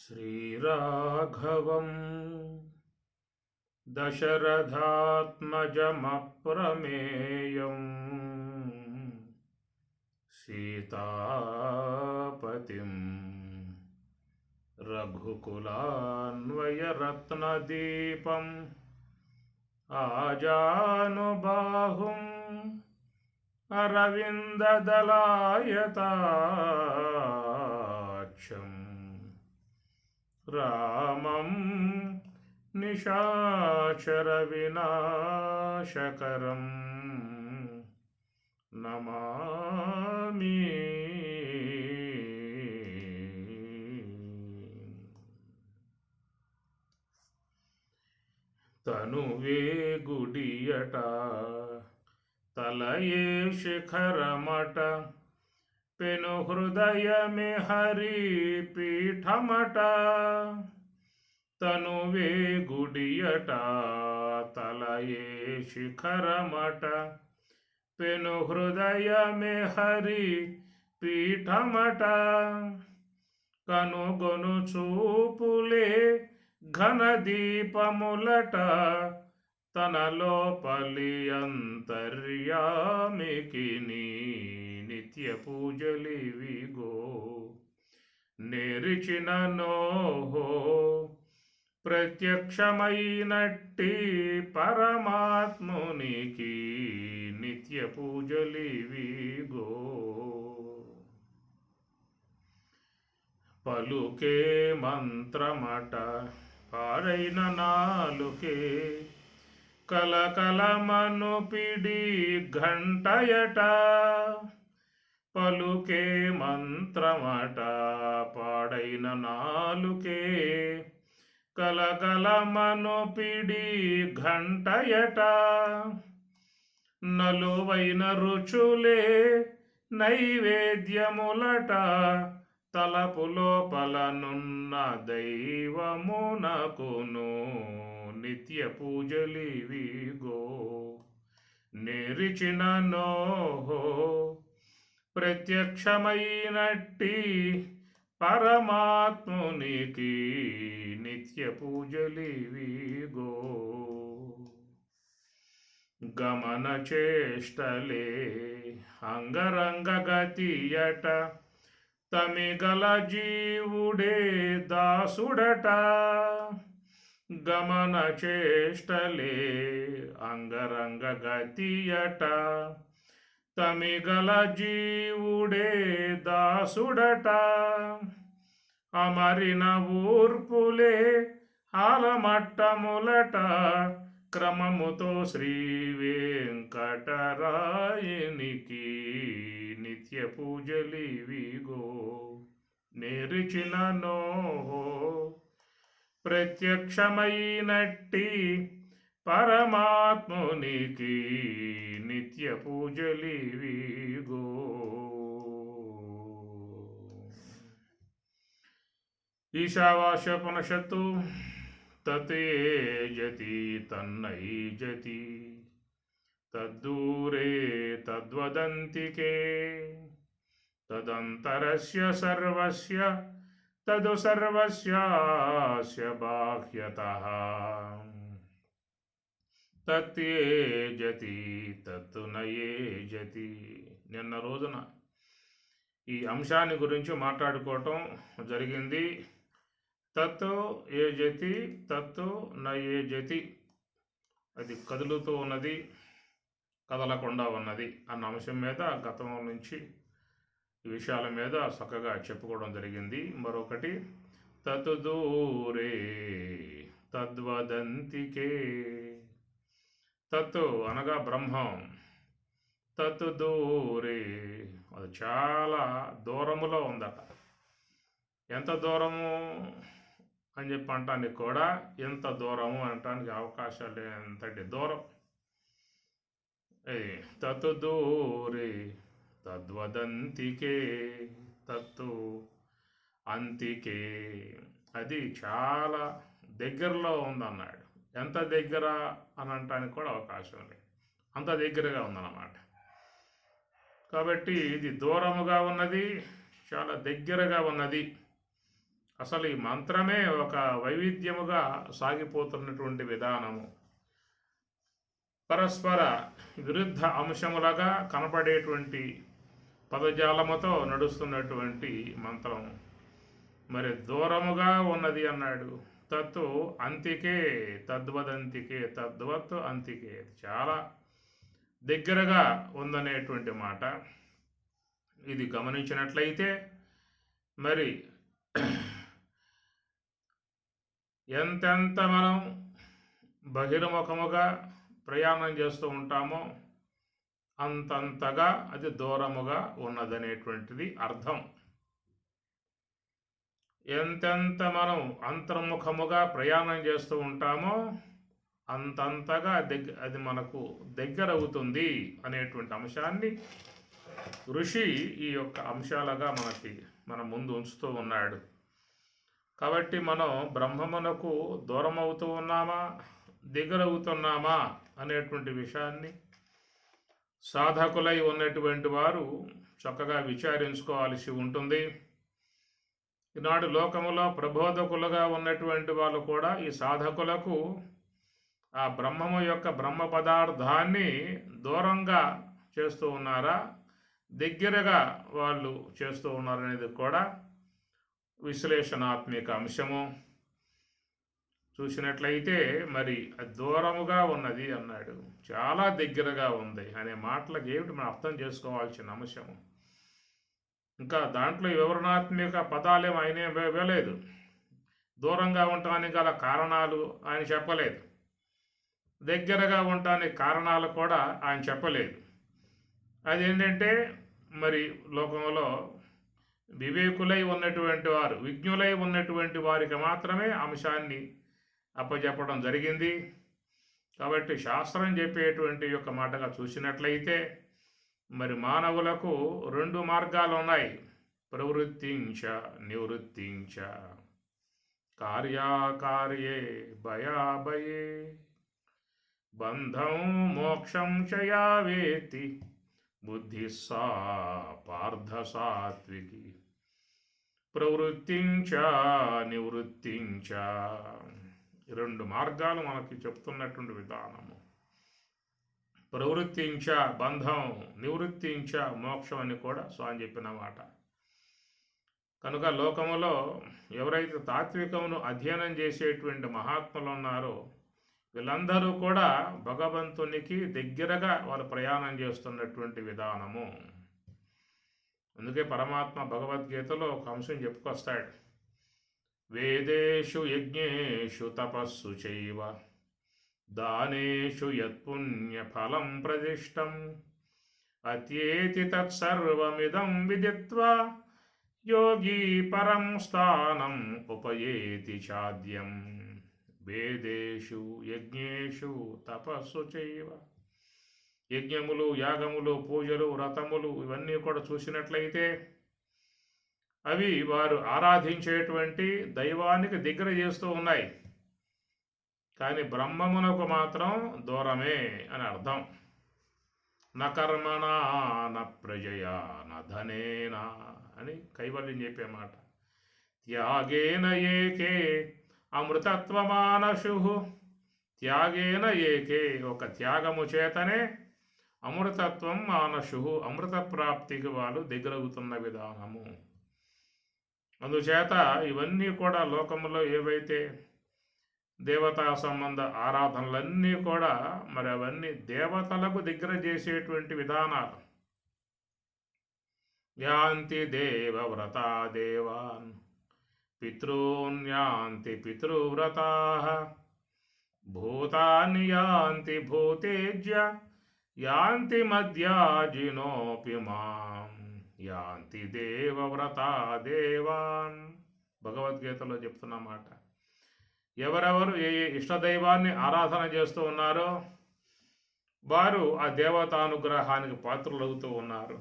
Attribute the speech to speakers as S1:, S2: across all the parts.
S1: శ్రీరాఘవం దశరథాత్మజమప్రమేయం సీతాపతిం రఘుకులాన్వయరత్నదీపం ఆజానుబాహుం అరవిందదలాయతాక్షం రామం నిశాచర వినాశకరం నమామి. తనువే గుడియట తలయే శిఖరమట పెను హృదయమే హరి పీఠమట. తనువే గుడియట తలయే శిఖరమట పెను హృదయమే హరి పీఠమట. కనుగొను చూపులే ఘనదీపములట తన లోపలి అంతర్యామికి నిత్య పూజలివిగో. నేరిచిన నోహో ప్రత్యక్షమైనట్టి పరమాత్మునికి నిత్య పూజలివిగో. పలుకే మంత్రమట పాడైన నాలుకే కలకలమను పిడి ఘంటయట. పలుకే మంత్రమట పాడైన నాలుకే కలకలమను పిడి ఘంటయట. నలువైన రుచులే నైవేద్యములట తలపు లోపలనున్న దైవమునకును నిత్య పూజలివిగో. నేరిచిన నోహో ప్రత్యక్షమైనట్టి పరమాత్మునికి నిత్య పూజలివిగో. గమన చేష్టలే అంగరంగ గతియట తమిగల జీవుడే దాసుడట. గమన చేష్టలే అంగరంగ గతియట తమిగల జీవుడే దాసుడట. అమరిన ఊర్పులే ఆలమట్టములట క్రమముతో శ్రీ వెంకటరాయనికి నిత్య పూజలివిగో. నేరిచిన నోహో ప్రత్యక్షమైనట్టి పరమాత్మునికి నిత్య పూజలివిగో. ఈశావాస్యోపనిషత్తు తతేజతి తన్నైజతి తద్దూరే తద్వదంతికే తదంతరస్య సర్వస్య తదు సర్వస్యాస్య బాహ్యతః. తత్యేజతి తత్తు నయేజతి. నిన్న రోజున ఈ అంశాన్ని గురించి మాట్లాడుకోవటం జరిగింది. తత్తు ఏజతి తత్తు నయేజతి, అది కదులుతూ ఉన్నది కదలకుండా ఉన్నది అన్న అంశం మీద గతం నుంచి ఈ విషయాల మీద చక్కగా చెప్పుకోవడం జరిగింది. మరొకటి తత్ దూరే తద్వదంతికే. తత్తు అనగా బ్రహ్మం, తత్ దూరే అది చాలా దూరములో ఉందట. ఎంత దూరము అని చెప్పి అంటానికి కూడా ఎంత దూరము అనటానికి అవకాశాలు ఎంతటి దూరం. తత్ దూరే తద్వదంతికే తత్తు అంతికే, అది చాలా దగ్గరలో ఉందన్నాడు. ఎంత దగ్గర అని అనటానికి కూడా అవకాశం లేదు, అంత దగ్గరగా ఉందన్నమాట. కాబట్టి ఇది దూరముగా ఉన్నది, చాలా దగ్గరగా ఉన్నది అసలు ఈ మంత్రమే ఒక వైవిధ్యముగా సాగిపోతున్నటువంటి విధానము. పరస్పర విరుద్ధ అంశములుగా కనపడేటువంటి పదజాలముతో నడుస్తున్నటువంటి మంత్రం. మరి దూరముగా ఉన్నది అన్నాడు. తత్తు అంతికే, తద్వదంతికే, తద్వత్ అంతికే, చాలా దగ్గరగా ఉందనేటువంటి మాట. ఇది గమనించినట్లయితే మరి ఎంతెంత మనం బహిర్ముఖముగా ప్రయాణం చేస్తూ ఉంటామో అంతంతగా అది దూరముగా ఉన్నదనేటువంటిది అర్థం. ఎంతెంత మనం అంతర్ముఖముగా ప్రయాణం చేస్తూ ఉంటామో అంతంతగా అది మనకు దగ్గర అవుతుంది అనేటువంటి అంశాన్ని ఋషి ఈ యొక్క అంశాలుగా మన ముందు ఉంచుతూ ఉన్నాడు. కాబట్టి మనం బ్రహ్మమునకు దూరం అవుతూ ఉన్నామా, దగ్గర అవుతున్నామా అనేటువంటి విషయాన్ని సాధకులై ఉన్నటువంటి వారు చక్కగా విచారించుకోవాల్సి ఉంటుంది. ఈనాడు లోకములో ప్రబోధకులుగా ఉన్నటువంటి వాళ్ళు కూడా ఈ సాధకులకు ఆ బ్రహ్మము యొక్క బ్రహ్మ పదార్థాన్ని దూరంగా చేస్తూ ఉన్నారా, దగ్గరగా వాళ్ళు చేస్తూ ఉన్నారనేది కూడా విశ్లేషణాత్మక అంశము. చూసినట్లయితే మరి దూరముగా ఉన్నది అన్నాడు, చాలా దగ్గరగా ఉంది అనే మాటలకు ఏమిటి మనం అర్థం చేసుకోవాల్సిన అంశము. ఇంకా దాంట్లో వివరణాత్మక పదాలేమో ఆయన ఇవ్వలేదు. దూరంగా ఉండటానికి గల కారణాలు ఆయన చెప్పలేదు. దగ్గరగా ఉండటానికి కారణాలు కూడా ఆయన చెప్పలేదు. అదేంటంటే మరి లోకంలో వివేకులై ఉన్నటువంటి వారు, విజ్ఞులై ఉన్నటువంటి వారికి మాత్రమే అంశాన్ని అప్పచెప్పడం జరిగింది. కాబట్టి శాస్త్రం చెప్పేటువంటి యొక్క మాటగా చూసినట్లయితే మరి మానవులకు 2 మార్గాలు ఉన్నాయి. ప్రవృత్తించ నివృత్తించ, కార్యాకార్యే భయాభయే, బంధం మోక్షం చయా వేతి, బుద్ధి సా పార్థ సాత్వికి. ప్రవృత్తించ నివృత్తించ, 2 మార్గాలు మనకి చెప్తున్నటువంటి విధానము. ప్రవృత్తించ బంధం, నివృత్తించ మోక్షం అని కూడా స్వామి చెప్పిన మాట. కనుక లోకములో ఎవరైతే తాత్వికమును అధ్యయనం చేసేటువంటి మహాత్ములు ఉన్నారో వీళ్ళందరూ కూడా భగవంతునికి దగ్గరగా వాళ్ళు ప్రయాణం చేస్తున్నటువంటి విధానము. అందుకే పరమాత్మ భగవద్గీతలో ఒక అంశం చెప్పుకొస్తాడు. వేదేషు యజ్ఞేషు తపస్సు చైవ, దానేషు యత్పుణ్యఫలం ప్రదిష్టం, అత్యేతి తత్సర్వమిదం విదిత్వా యోగి పరం స్థానం ఉపయేతి చాద్యం. వేదేషు యజ్ఞేషు తపస్సు చైవ, యజ్ఞములు, యాగములు, పూజలు, వ్రతములు ఇవన్నీ కూడా చూసినట్లయితే అవి వారు ఆరాధించేటువంటి దైవానికి దగ్గర చేస్తూ ఉన్నాయి. కానీ బ్రహ్మమునకు మాత్రం దూరమే అని అర్థం. న కర్మణా న ప్రజయా న ధనేనా అని కైవల్యం చెప్పే మాట. త్యాగేన ఏకే అమృతత్వమానశు, త్యాగేన ఏకే, ఒక త్యాగము చేతనే అమృతత్వం మానశు, అమృత ప్రాప్తికి వాళ్ళు దగ్గరవుతున్న విధానము. అందుచేత ఇవన్నీ కూడా లోకంలో ఏవైతే దేవతా సంబంధ ఆరాధనలన్నీ కూడా మరి అవన్నీ దేవతలకు దగ్గర చేసేటువంటి విధానాలు. యాంతి దేవవ్రతా దేవాన్, పితॄన్యాంతి పితృవ్రతా, భూతాని యాంతి భూతేజ్య, యాంతి మధ్యాజినోపి మాం, యాంతి దేవవ్రతా దేవాన్. భగవద్గీతలో చెప్తున్న మాట. ఎవరెవరు ఏ ఇష్టదైవాన్ని ఆరాధన చేస్తూ ఉన్నారో వారు ఆ దేవతానుగ్రహానికి పాత్రులవుతూ ఉన్నారు.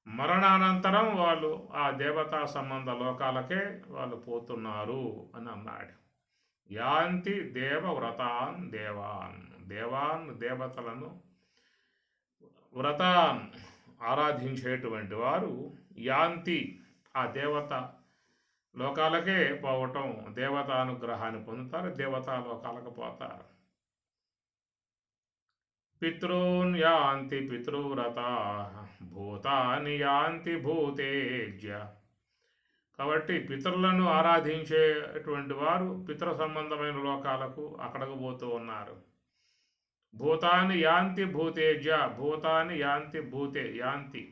S1: మరణానంతరం వాళ్ళు ఆ దేవతా సంబంధ లోకాలకే వాళ్ళు పోతున్నారు అని అన్నాడు. యాంతి దేవవ్రతాన్ దేవాన్, దేవతలను వ్రతాన్ ఆరాధించేటువంటి వారు యాంతి ఆ దేవత లోకాలకే పోవటం, దేవతానుగ్రహాన్ని పొందుతారు, దేవతా లోకాలకు పోతారు. పితॄన్ యాంతి పితృవ్రతా భూతాని యాంతి భూతేజ్య. కాబట్టి పితరులను ఆరాధించేటువంటి వారు పితృ సంబంధమైన లోకాలకు అక్కడకు పోతూ ఉన్నారు. భూతాని యాంతి భూతేజ్య, భూతాని యాంతి భూతే, యాంతి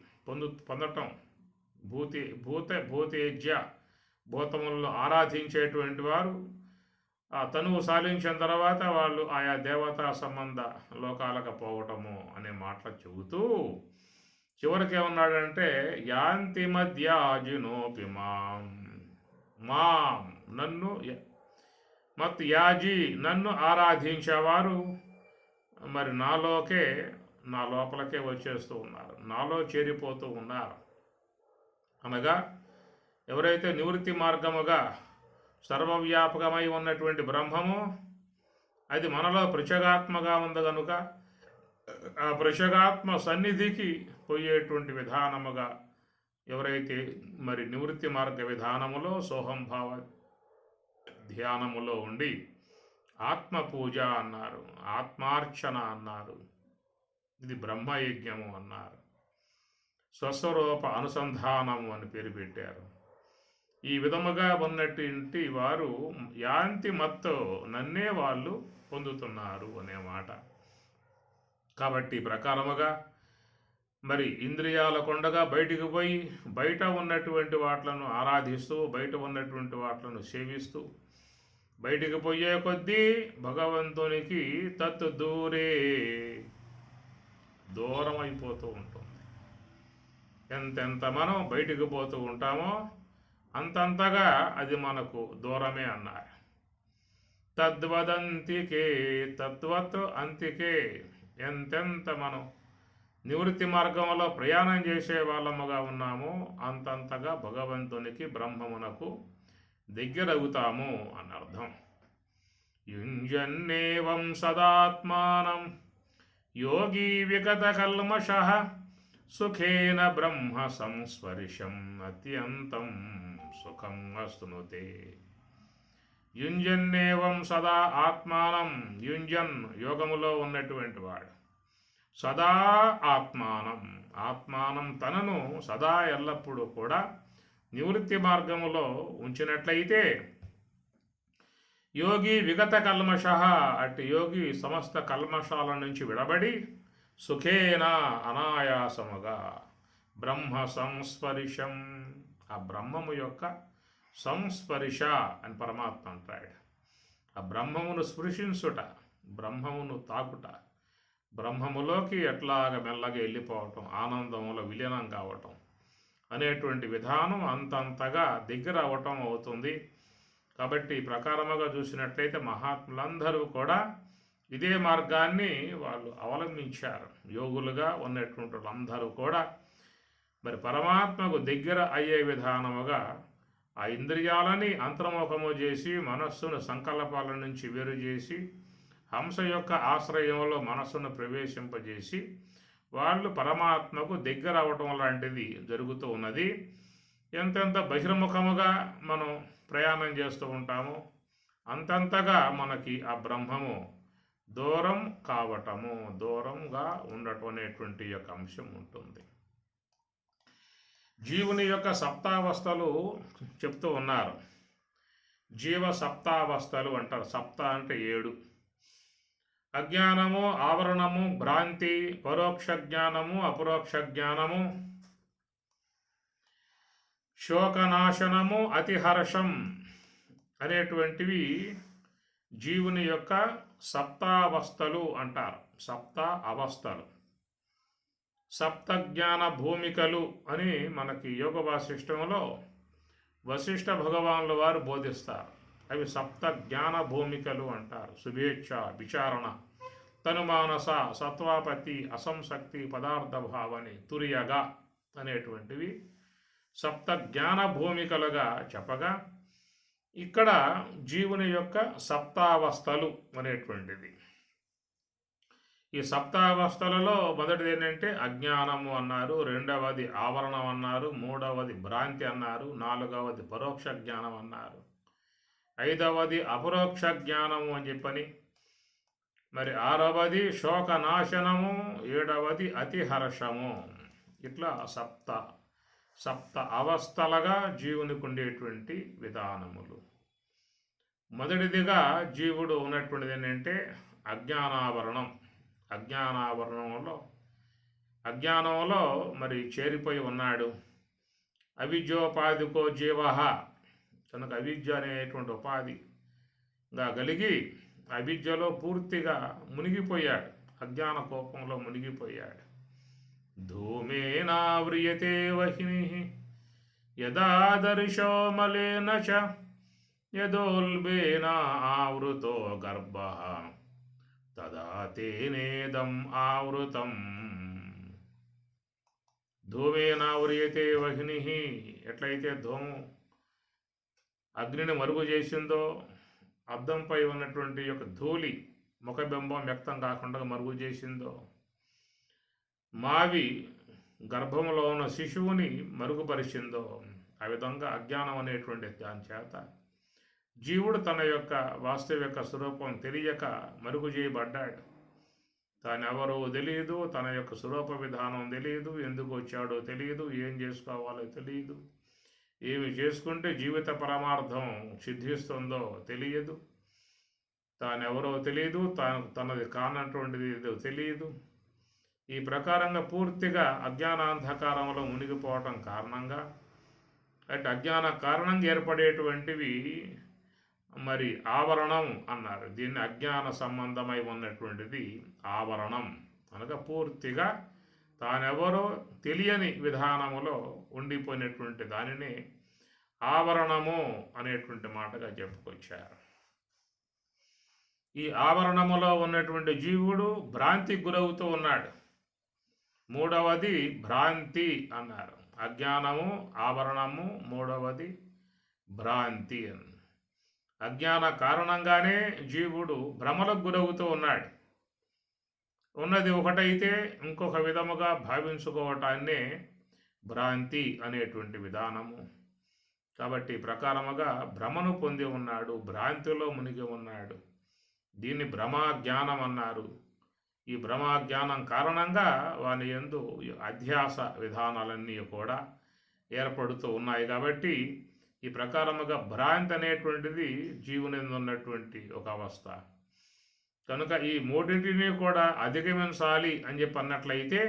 S1: పొందటం, భూతేజ్య భూతములను ఆరాధించేటువంటి వారు ఆ తనువు సాధించిన తర్వాత వాళ్ళు ఆయా దేవతా సంబంధ లోకాలకు పోవటము అనే మాటలు చెబుతూ చివరికి ఏమన్నాడంటే యాంతి మధ్యాజినోపి మాం నన్ను మత్ యాజీ నన్ను ఆరాధించేవారు మరి నా లోపలకే వచ్చేస్తూ ఉన్నారు, నాలో చేరిపోతూ ఉన్నారు. అనగా ఎవరైతే నివృత్తి మార్గముగా సర్వవ్యాపకమై ఉన్నటువంటి బ్రహ్మము అది మనలో పృచగాత్మగా ఉంది కనుక ఆ పృషగాత్మ సన్నిధికి పోయేటువంటి విధానముగా ఎవరైతే మరి నివృత్తి మార్గ విధానములో సోహంభావ ధ్యానములో ఉండి ఆత్మ పూజ అన్నారు, ఆత్మార్చన అన్నారు, ఇది బ్రహ్మయజ్ఞము అన్నారు, స్వస్వరూప అనుసంధానము అని పేరు పెట్టారు. ఈ విధముగా ఉన్నటువంటి వారు యాంతి మత్తో నన్నే వాళ్ళు పొందుతున్నారు అనే మాట. కాబట్టి ప్రకారముగా మరి ఇంద్రియాల కొండగా బయటికి పోయి బయట ఉన్నటువంటి వాట్లను ఆరాధిస్తూ బయట ఉన్నటువంటి వాట్లను సేవిస్తూ బయటికి పోయే కొద్దీ భగవంతునికి దూరం అయిపోతూ ఉంటుంది. ఎంతెంత మనం బయటికి పోతూ ఉంటామో అంతంతగా అది మనకు దూరమే అన్నారు. తద్వదంతికే తత్వత్ అంతికే, ఎంతెంత మనం నివృత్తి మార్గంలో ప్రయాణం చేసే వాళ్ళముగా ఉన్నామో అంతంతగా భగవంతునికి బ్రహ్మమునకు దగ్గరవుతాము అని అర్థం. యుంజన్నేవం సదాత్మానం యోగి విగత కల్మషః సుఖేన బ్రహ్మ సంస్పర్శం అత్యంతం సుఖం అశ్నుతే. యుంజన్నేవం సదా ఆత్మానం, యుంజన్ యోగములో ఉన్నటువంటి వాడు, సదా ఆత్మానం తనను సదా ఎల్లప్పుడూ కూడా నివృత్తి మార్గములో ఉంచినట్లయితే యోగి విగత కల్మష, అట్టి యోగి సమస్త కల్మషాల నుంచి విడబడి సుఖేన అనాయాసముగా బ్రహ్మ సంస్పర్శం, ఆ బ్రహ్మము యొక్క సంస్పర్శ అని పరమాత్మ అంటాడు. ఆ బ్రహ్మమును స్పృశించుట, బ్రహ్మమును తాకుట, బ్రహ్మములోకి ఎట్లాగ మెల్లగా వెళ్ళిపోవటం, ఆనందములో విలీనం కావటం అనేటువంటి విధానం అంతంతగా దగ్గర అవటం అవుతుంది. కాబట్టి ప్రకారముగా చూసినట్లయితే మహాత్ములందరూ కూడా ఇదే మార్గాన్ని వాళ్ళు అవలంబించారు. యోగులుగా ఉన్నటువంటి వాళ్ళందరూ కూడా మరి పరమాత్మకు దగ్గర అయ్యే విధానముగా ఆ ఇంద్రియాలని అంతర్ముఖము చేసి మనస్సును సంకల్పాల నుంచి వేరు చేసి హంస యొక్క ఆశ్రయంలో మనస్సును ప్రవేశింపజేసి వాళ్ళు పరమాత్మకు దగ్గర అవటం లాంటిది జరుగుతూ ఉన్నది. ఎంతెంత బహిర్ముఖముగా మనం ప్రయాణం చేస్తూ ఉంటామో అంతంతగా మనకి ఆ బ్రహ్మము దూరం కావటము, దూరంగా ఉండటం అనేటువంటి యొక్క అంశం ఉంటుంది. జీవుని యొక్క సప్తావస్థలు చెప్తూ ఉన్నారు. జీవ సప్తావస్థలు అంటారు. సప్త అంటే 7: అజ్ఞానము, ఆవరణము, భ్రాంతి, పరోక్ష జ్ఞానము, అపరోక్ష జ్ఞానము, శోకనాశనము, అతిహర్షం అనేటువంటివి జీవుని యొక్క సప్తావస్థలు అంటారు. సప్త అవస్థలు, సప్త జ్ఞాన భూమికలు అని మనకి యోగ వాసిష్టంలో వశిష్ఠ భగవానుల వారు బోధిస్తారు. అవి సప్త జ్ఞాన భూమికలు అంటారు. శుభేచ్ఛ, విచారణ, తనుమానస, సత్వాపతి, అసంశక్తి, పదార్థ భావని, తురియగా అనేటువంటివి సప్త జ్ఞాన భూమికలుగా చెప్పగా ఇక్కడ జీవుని యొక్క సప్తావస్థలు అనేటువంటిది. ఈ సప్తావస్థలలో మొదటిది ఏంటంటే అజ్ఞానము అన్నారు, రెండవది ఆవరణం అన్నారు, మూడవది భ్రాంతి అన్నారు, నాలుగవది పరోక్ష జ్ఞానం అన్నారు, ఐదవది అపరోక్ష జ్ఞానము అని చెప్పని, మరి ఆరవది శోకనాశనము, ఏడవది అతిహర్షము. ఇట్లా సప్త అవస్థలుగా జీవునికి ఉండేటువంటి విధానములు. మొదటిదిగా జీవుడు ఉన్నటువంటిది ఏంటంటే అజ్ఞానావరణం. అజ్ఞానంలో మరి చేరిపోయి ఉన్నాడు. అవిద్యోపాధికో జీవ కనుక అవిద్య అనేటువంటి ఉపాధిగా కలిగి అవిద్యలో పూర్తిగా మునిగిపోయాడు, అజ్ఞాన కోపంలో మునిగిపోయాడు. ధూమేనావ్రియతే వహ్ని యదాదర్శో మలేన చ యదోల్బేన ఆవృతో గర్భ తదా తేనేదం ఆవృతం. ధూమేనావ్రియతే వహ్ని, ఎట్లయితే ధూము అగ్నిని మరుగు చేసిందో, అద్దంపై ఉన్నటువంటి యొక్క ధూళి ముఖబింబం వ్యక్తం కాకుండా మరుగు చేసిందో, మావి గర్భంలో ఉన్న శిశువుని మరుగుపరిచిందో, ఆ విధంగా అజ్ఞానం అనేటువంటి దాని చేత జీవుడు తన యొక్క వాస్తవిక స్వరూపం తెలియక మరుగు చేయబడ్డాడు. తానెవరో తెలియదు, తన యొక్క స్వరూప విధానం తెలియదు, ఎందుకు వచ్చాడో తెలియదు, ఏం చేసుకోవాలో తెలియదు, ఏమి చేసుకుంటే జీవిత పరమార్థం సిద్ధిస్తుందో తెలియదు, తానెవరో తెలియదు, తనది కానటువంటిది ఏదో తెలియదు. ఈ ప్రకారంగా పూర్తిగా అజ్ఞానాంధకారంలో మునిగిపోవటం కారణంగా, అంటే అజ్ఞాన కారణంగా ఏర్పడేటువంటివి మరి ఆవరణం అన్నారు. దీన్ని అజ్ఞాన సంబంధమై ఉన్నటువంటిది ఆవరణం అనగా పూర్తిగా తానెవరో తెలియని విధానములో ఉండిపోయినటువంటి దానిని ఆవరణము అనేటువంటి మాటగా చెప్పుకొచ్చారు. ఈ ఆవరణములో ఉన్నటువంటి జీవుడు భ్రాంతికి గురవుతూ ఉన్నాడు. మూడవది భ్రాంతి అన్నారు. అజ్ఞానము, ఆవరణము, మూడవది భ్రాంతి అని. అజ్ఞాన కారణంగానే జీవుడు భ్రమలకు గురవుతూ ఉన్నాడు. ఉన్నది ఒకటైతే ఇంకొక విధముగా భావించుకోవటాన్నే భ్రాంతి అనేటువంటి విధానము. కాబట్టి ప్రకారముగా భ్రమను పొంది ఉన్నాడు, భ్రాంతిలో మునిగి ఉన్నాడు. దీన్ని భ్రమాజ్ఞానం అన్నారు. ఈ భ్రమాజ్ఞానం కారణంగా వాని యందు అధ్యాస విధానాలన్నీ కూడా ఏర్పడుతూ ఉన్నాయి. కాబట్టి ఈ ప్రకారముగా భ్రాంతి అనేటువంటిది జీవుని ఉన్నటువంటి ఒక అవస్థ. కనుక ఈ మూడింటిని కూడా అధిగమించాలి అని చెప్పి అన్నట్లయితే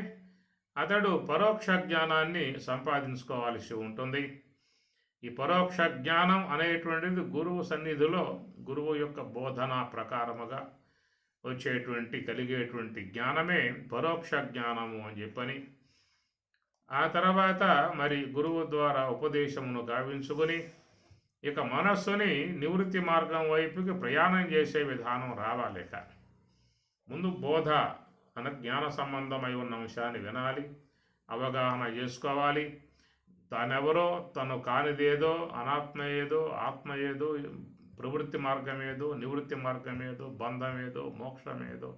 S1: అతడు పరోక్ష జ్ఞానాన్ని సంపాదించుకోవాల్సి ఉంటుంది. ఈ పరోక్ష జ్ఞానం అనేటువంటిది గురువు సన్నిధిలో గురువు యొక్క బోధన ప్రకారముగా కలిగేటువంటి జ్ఞానమే పరోక్ష జ్ఞానము అని చెప్పని, ఆ తర్వాత మరి గురువు ద్వారా ఉపదేశమును గావించుకొని ఇక మనస్సుని నివృత్తి మార్గం వైపుకి ప్రయాణం చేసే విధానం రావాలిక. ముందు బోధ అన్న జ్ఞాన సంబంధమై ఉన్న అంశాన్ని వినాలి, అవగాహన చేసుకోవాలి. తానెవరో, తను కానిదేదో, అనాత్మ ఏదో, ఆత్మ ఏదో, ప్రవృత్తి మార్గం ఏదో, నివృత్తి మార్గం ఏదో, బంధం ఏదో, మోక్షం ఏదో,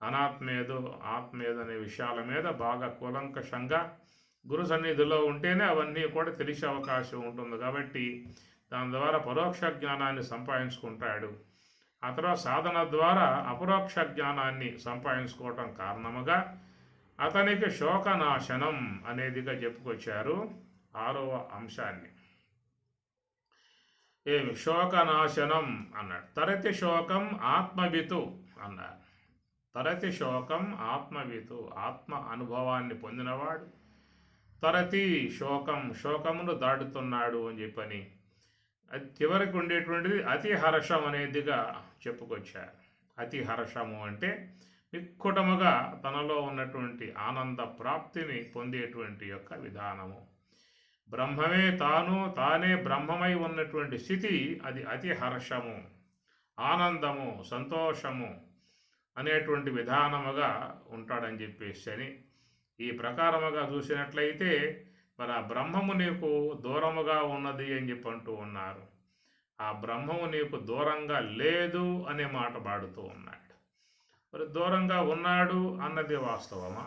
S1: అనాత్మ ఏదో, ఆత్మ ఏదో అనే విషయాల మీద బాగా కూలంకషంగా గురు సన్నిధిలో ఉంటేనే అవన్నీ కూడా తెలిసే అవకాశం ఉంటుంది. కాబట్టి దాని ద్వారా పరోక్ష జ్ఞానాన్ని సంపాదించుకుంటాడు. ఆ తర్వాత సాధన ద్వారా అపరోక్ష జ్ఞానాన్ని సంపాదించుకోవటం కారణముగా అతనికి శోకనాశనం అనేదిగా చెప్పుకొచ్చారు. 6వ అంశాన్ని ఏమి శోకనాశనం అన్నాడు. తరతి శోకం ఆత్మవితు అన్నారు. తరతి శోకం ఆత్మవితు, ఆత్మ అనుభవాన్ని పొందినవాడు తరతి శోకమును దాటుతున్నాడు అని చెప్పని, అది చివరికి ఉండేటువంటిది అతి హర్షం అనేదిగా చెప్పుకొచ్చారు. అతి హర్షము అంటే మిక్కుటముగా తనలో ఉన్నటువంటి ఆనంద ప్రాప్తిని పొందేటువంటి యొక్క విధానము. బ్రహ్మమే తానే బ్రహ్మమై ఉన్నటువంటి స్థితి అది అతి హర్షము, ఆనందము, సంతోషము అనేటువంటి విధానముగా ఉంటాడని చెప్పేసి ఈ ప్రకారముగా చూసినట్లయితే మరి ఆ బ్రహ్మము నీకు దూరముగా ఉన్నది అని చెప్పి అంటూ ఉన్నారు. ఆ బ్రహ్మము నీకు దూరంగా లేదు అనే మాట పాడుతూ ఉన్నాడు. మరి దూరంగా ఉన్నాడు అన్నది వాస్తవమా,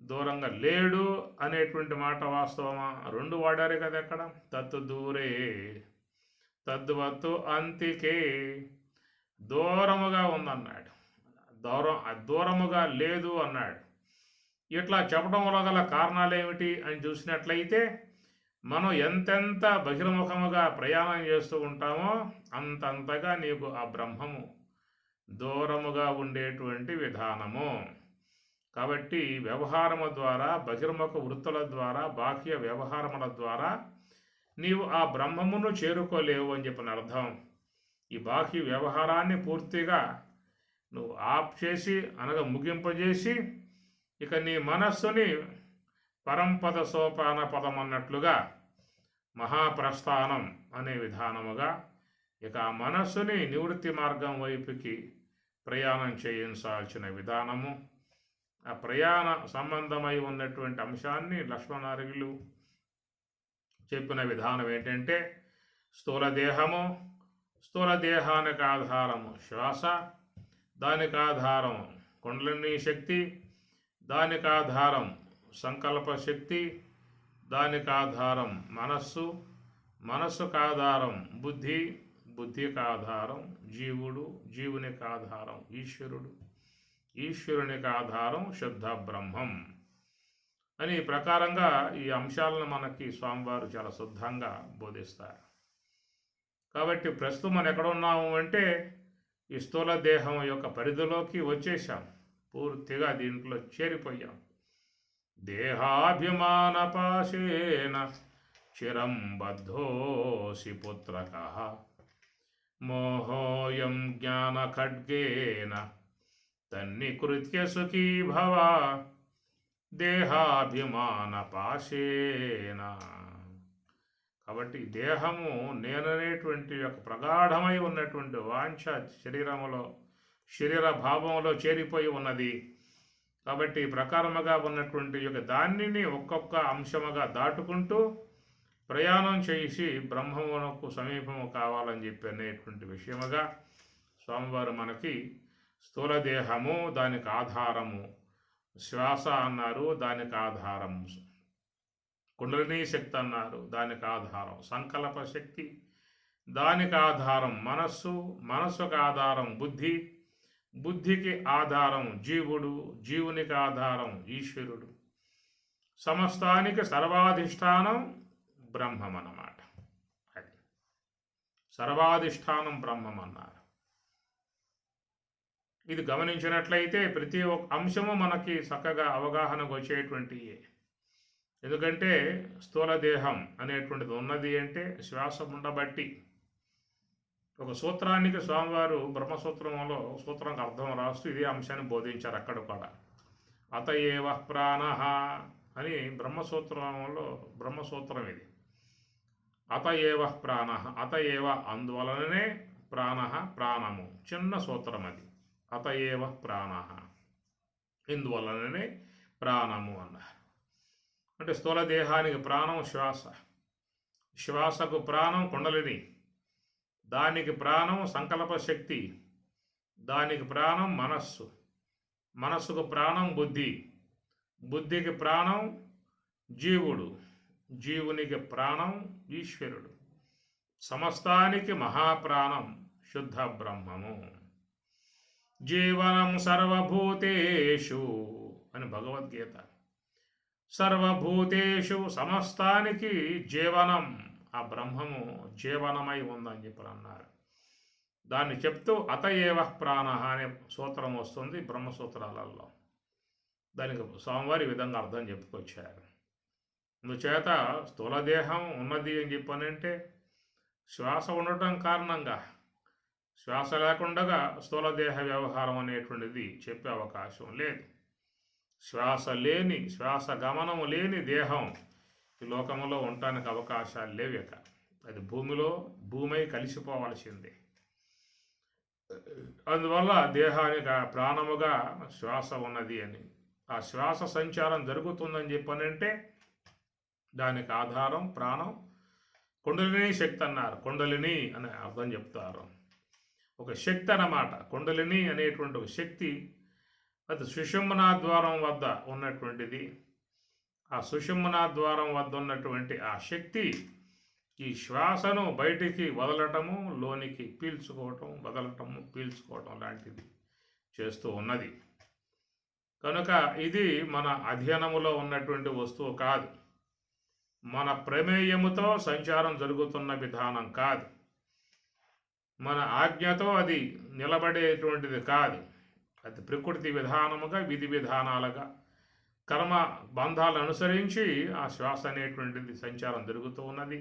S1: దూరంగా లేడు అనేటువంటి మాట వాస్తవమా? రెండు వాడారు కదా అక్కడ. తత్తు దూరే తద్వత్తు అంతికే, దూరముగా ఉందన్నాడు, దూరముగా లేదు అన్నాడు. ఇట్లా చెప్పడం వల్ల గల కారణాలు ఏమిటి అని చూసినట్లయితే, మనం ఎంతెంత బహిర్ముఖముగా ప్రయాణం చేస్తూ ఉంటామో అంతంతగా నీకు ఆ బ్రహ్మము దూరముగా ఉండేటువంటి విధానము. కాబట్టి వ్యవహారము ద్వారా, బహిర్ముఖ వృత్తుల ద్వారా, బాహ్య వ్యవహారముల ద్వారా నీవు ఆ బ్రహ్మమును చేరుకోలేవు అని చెప్పిన అర్థం. ఈ బాహ్య వ్యవహారాన్ని పూర్తిగా నువ్వు ఆఫ్ చేసి, అనగా ముగింపజేసి, ఇక నీ మనస్సుని పరంపద సోపాన పదం అన్నట్లుగా మహాప్రస్థానం అనే విధానముగా ఇక ఆ మనస్సుని నివృత్తి మార్గం వైపుకి ప్రయాణం చేయించాల్సిన విధానము. ఆ ప్రయాణ సంబంధమై ఉన్నటువంటి అంశాన్ని లక్ష్మణార్యులు చెప్పిన విధానం ఏంటంటే, స్థూల దేహము, స్థూల దేహానికి ఆధారము శ్వాస, దానికి ఆధారం కుండలిని శక్తి, దానికి ఆధారం సంకల్ప శక్తి, దానికి ఆధారం మనస్సు, మనస్సుకు ఆధారం బుద్ధి, బుద్ధికి ఆధారం జీవుడు, జీవునికి ఆధారం ఈశ్వరుడు, ఈశ్వరునికి ఆధారం శుద్ధ బ్రహ్మం అని ప్రకారంగా ఈ అంశాలను మనకి స్వామివారు చాలా శుద్ధంగా బోధిస్తారు. కాబట్టి ప్రస్తుతం మనం ఎక్కడ ఉన్నాము అంటే ఈ స్థూల దేహం యొక్క పరిధిలోకి వచ్చేసాం, పూర్తిగా దీంట్లో చేరిపోయాం. దేహాభిమాన పాశేన చిరం బద్ధోసి పుత్రకః, మోహోయం జ్ఞాన ఖడ్గేన తన్నికృత్య సుఖీ భవ, దేహాభిమాన పాశేన. కాబట్టి దేహము నేననేటువంటి యొక్క ప్రగాఢమై ఉన్నటువంటి వాంఛ శరీరములో, శరీర భావంలో చేరిపోయి ఉన్నది. కాబట్టి ప్రకారముగా ఉన్నటువంటి యొక్క దానిని ఒక్కొక్క అంశముగా దాటుకుంటూ ప్రయాణం చేసి బ్రహ్మమునకు సమీపము కావాలని చెప్పి అనేటువంటి విషయముగా స్వామివారు మనకి స్థూల దేహము, దానికి ఆధారము శ్వాస అన్నారు, దానికి ఆధారం కుండలినీ శక్తి అన్నారు, దానికి ఆధారం సంకల్ప శక్తి, దానికి ఆధారం మనస్సు, మనస్సుకు ఆధారం బుద్ధి, బుద్ధికి ఆధారం జీవుడు, జీవునికి ఆధారం ఈశ్వరుడు, సమస్తానికి సర్వాధిష్టానం బ్రహ్మం అన్నమాట. అది సర్వాధిష్టానం బ్రహ్మం అన్నారు. ఇది గమనించినట్లయితే ప్రతి ఒక్క అంశము మనకి చక్కగా అవగాహనకు వచ్చేటువంటి. ఎందుకంటే స్థూల దేహం అనేటువంటిది ఉన్నది అంటే శ్వాస ఉండబట్టి. ఒక సూత్రానికి స్వామివారు బ్రహ్మసూత్రంలో సూత్రానికి అర్థం రాస్తూ ఇదే అంశాన్ని బోధించారు అక్కడ కూడా. అత ఏవ ప్రాణః అని బ్రహ్మసూత్రంలో బ్రహ్మసూత్రం ఇది. అత ఏవ ప్రాణః, అత ఏవ అందువలననే ప్రాణః, ప్రాణము చిన్న సూత్రం అది. అత ఏవ ప్రాణః, ఇందువలననే ప్రాణము అన్నారు. అంటే స్థూల దేహానికి ప్రాణం శ్వాస, శ్వాసకు ప్రాణం కుండలిని, దానికి ప్రాణం సంకల్ప శక్తి, దానికి ప్రాణం మనస్సు, మనస్సుకు ప్రాణం బుద్ధి, బుద్ధికి ప్రాణం జీవుడు, జీవునికి ప్రాణం ఈశ్వరుడు, సమస్తానికి మహాప్రాణం శుద్ధ బ్రహ్మము. జీవనం సర్వభూతేషు అని భగవద్గీత. సర్వభూతేషు సమస్తానికి జీవనం, ఆ బ్రహ్మము జీవనమై ఉందని చెప్పి అన్నారు. దాన్ని చెప్తూ అత ఏవ ప్రాణః అనే సూత్రం వస్తుంది బ్రహ్మసూత్రాలలో. దానికి స్వామివారి విధంగా అర్థం చెప్పుకొచ్చారు. అందుచేత స్థూలదేహం ఉన్నది అని చెప్పనంటే శ్వాస ఉండటం కారణంగా, శ్వాస లేకుండా స్థూలదేహ వ్యవహారం అనేటువంటిది చెప్పే అవకాశం లేదు. శ్వాస లేని, శ్వాస గమనము లేని దేహం ఈ లోకంలో ఉండటానికి అవకాశాలు లేవిక. అది భూమై కలిసిపోవలసిందే. అందువల్ల దేహానికి ప్రాణముగా శ్వాస ఉన్నది అని, ఆ శ్వాస సంచారం జరుగుతుందని చెప్పనంటే దానికి ఆధారం ప్రాణం. కుండలిని శక్తి అన్నారు, కుండలిని అని అర్థం చెప్తారు. ఒక శక్తి అన్నమాట. కుండలిని అనేటువంటి ఒక శక్తి అది సుషుమ్నా ద్వారం వద్ద ఉన్నటువంటిది. ఆ సుషుమ్నా ద్వారం వద్ద ఉన్నటువంటి ఆ శక్తి ఈ శ్వాసను బయటికి వదలటము, లోనికి పీల్చుకోవటం, వదలటము, పీల్చుకోవటం లాంటిది చేస్తూ ఉన్నది. కనుక ఇది మన అధ్యయనములో ఉన్నటువంటి వస్తువు కాదు. మన ప్రమేయముతో సంచారం జరుగుతున్న విధానం కాదు. మన ఆజ్ఞతో అది నిలబడేటువంటిది కాదు. అది ప్రకృతి విధానముగా, విధి విధానాలుగా, కర్మ బంధాలను అనుసరించి ఆ శ్వాస అనేటువంటిది సంచారం జరుగుతూ ఉన్నది.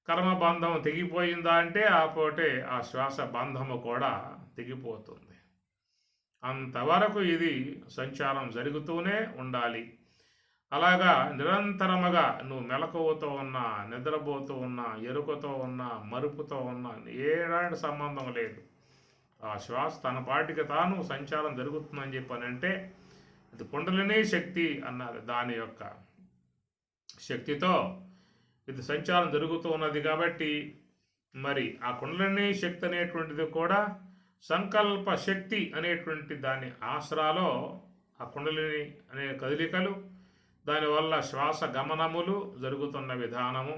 S1: కర్మబంధం తెగిపోయిందా అంటే ఆపోటే ఆ శ్వాస బంధము కూడా తెగిపోతుంది. అంతవరకు ఇది సంచారం జరుగుతూనే ఉండాలి. అలాగా నిరంతరముగా నువ్వు మెలకువతో ఉన్నా, నిద్రపోతూ ఉన్నా, ఎరుకతో ఉన్నా, మరుపుతో ఉన్నా ఏలాంటి సంబంధం లేదు. ఆ శ్వాస తన పాటికి తాను సంచారం జరుగుతుందని చెప్పానంటే అది కుండలిని శక్తి అన్నారు. దాని యొక్క శక్తితో ఇది సంచారం జరుగుతూ ఉన్నది. కాబట్టి మరి ఆ కుండలిని శక్తి అనేటువంటిది కూడా సంకల్ప శక్తి అనేటువంటి దాని ఆసరాలో ఆ కుండలిని అనే కదలికలు, దానివల్ల శ్వాస గమనములు జరుగుతున్న విధానము.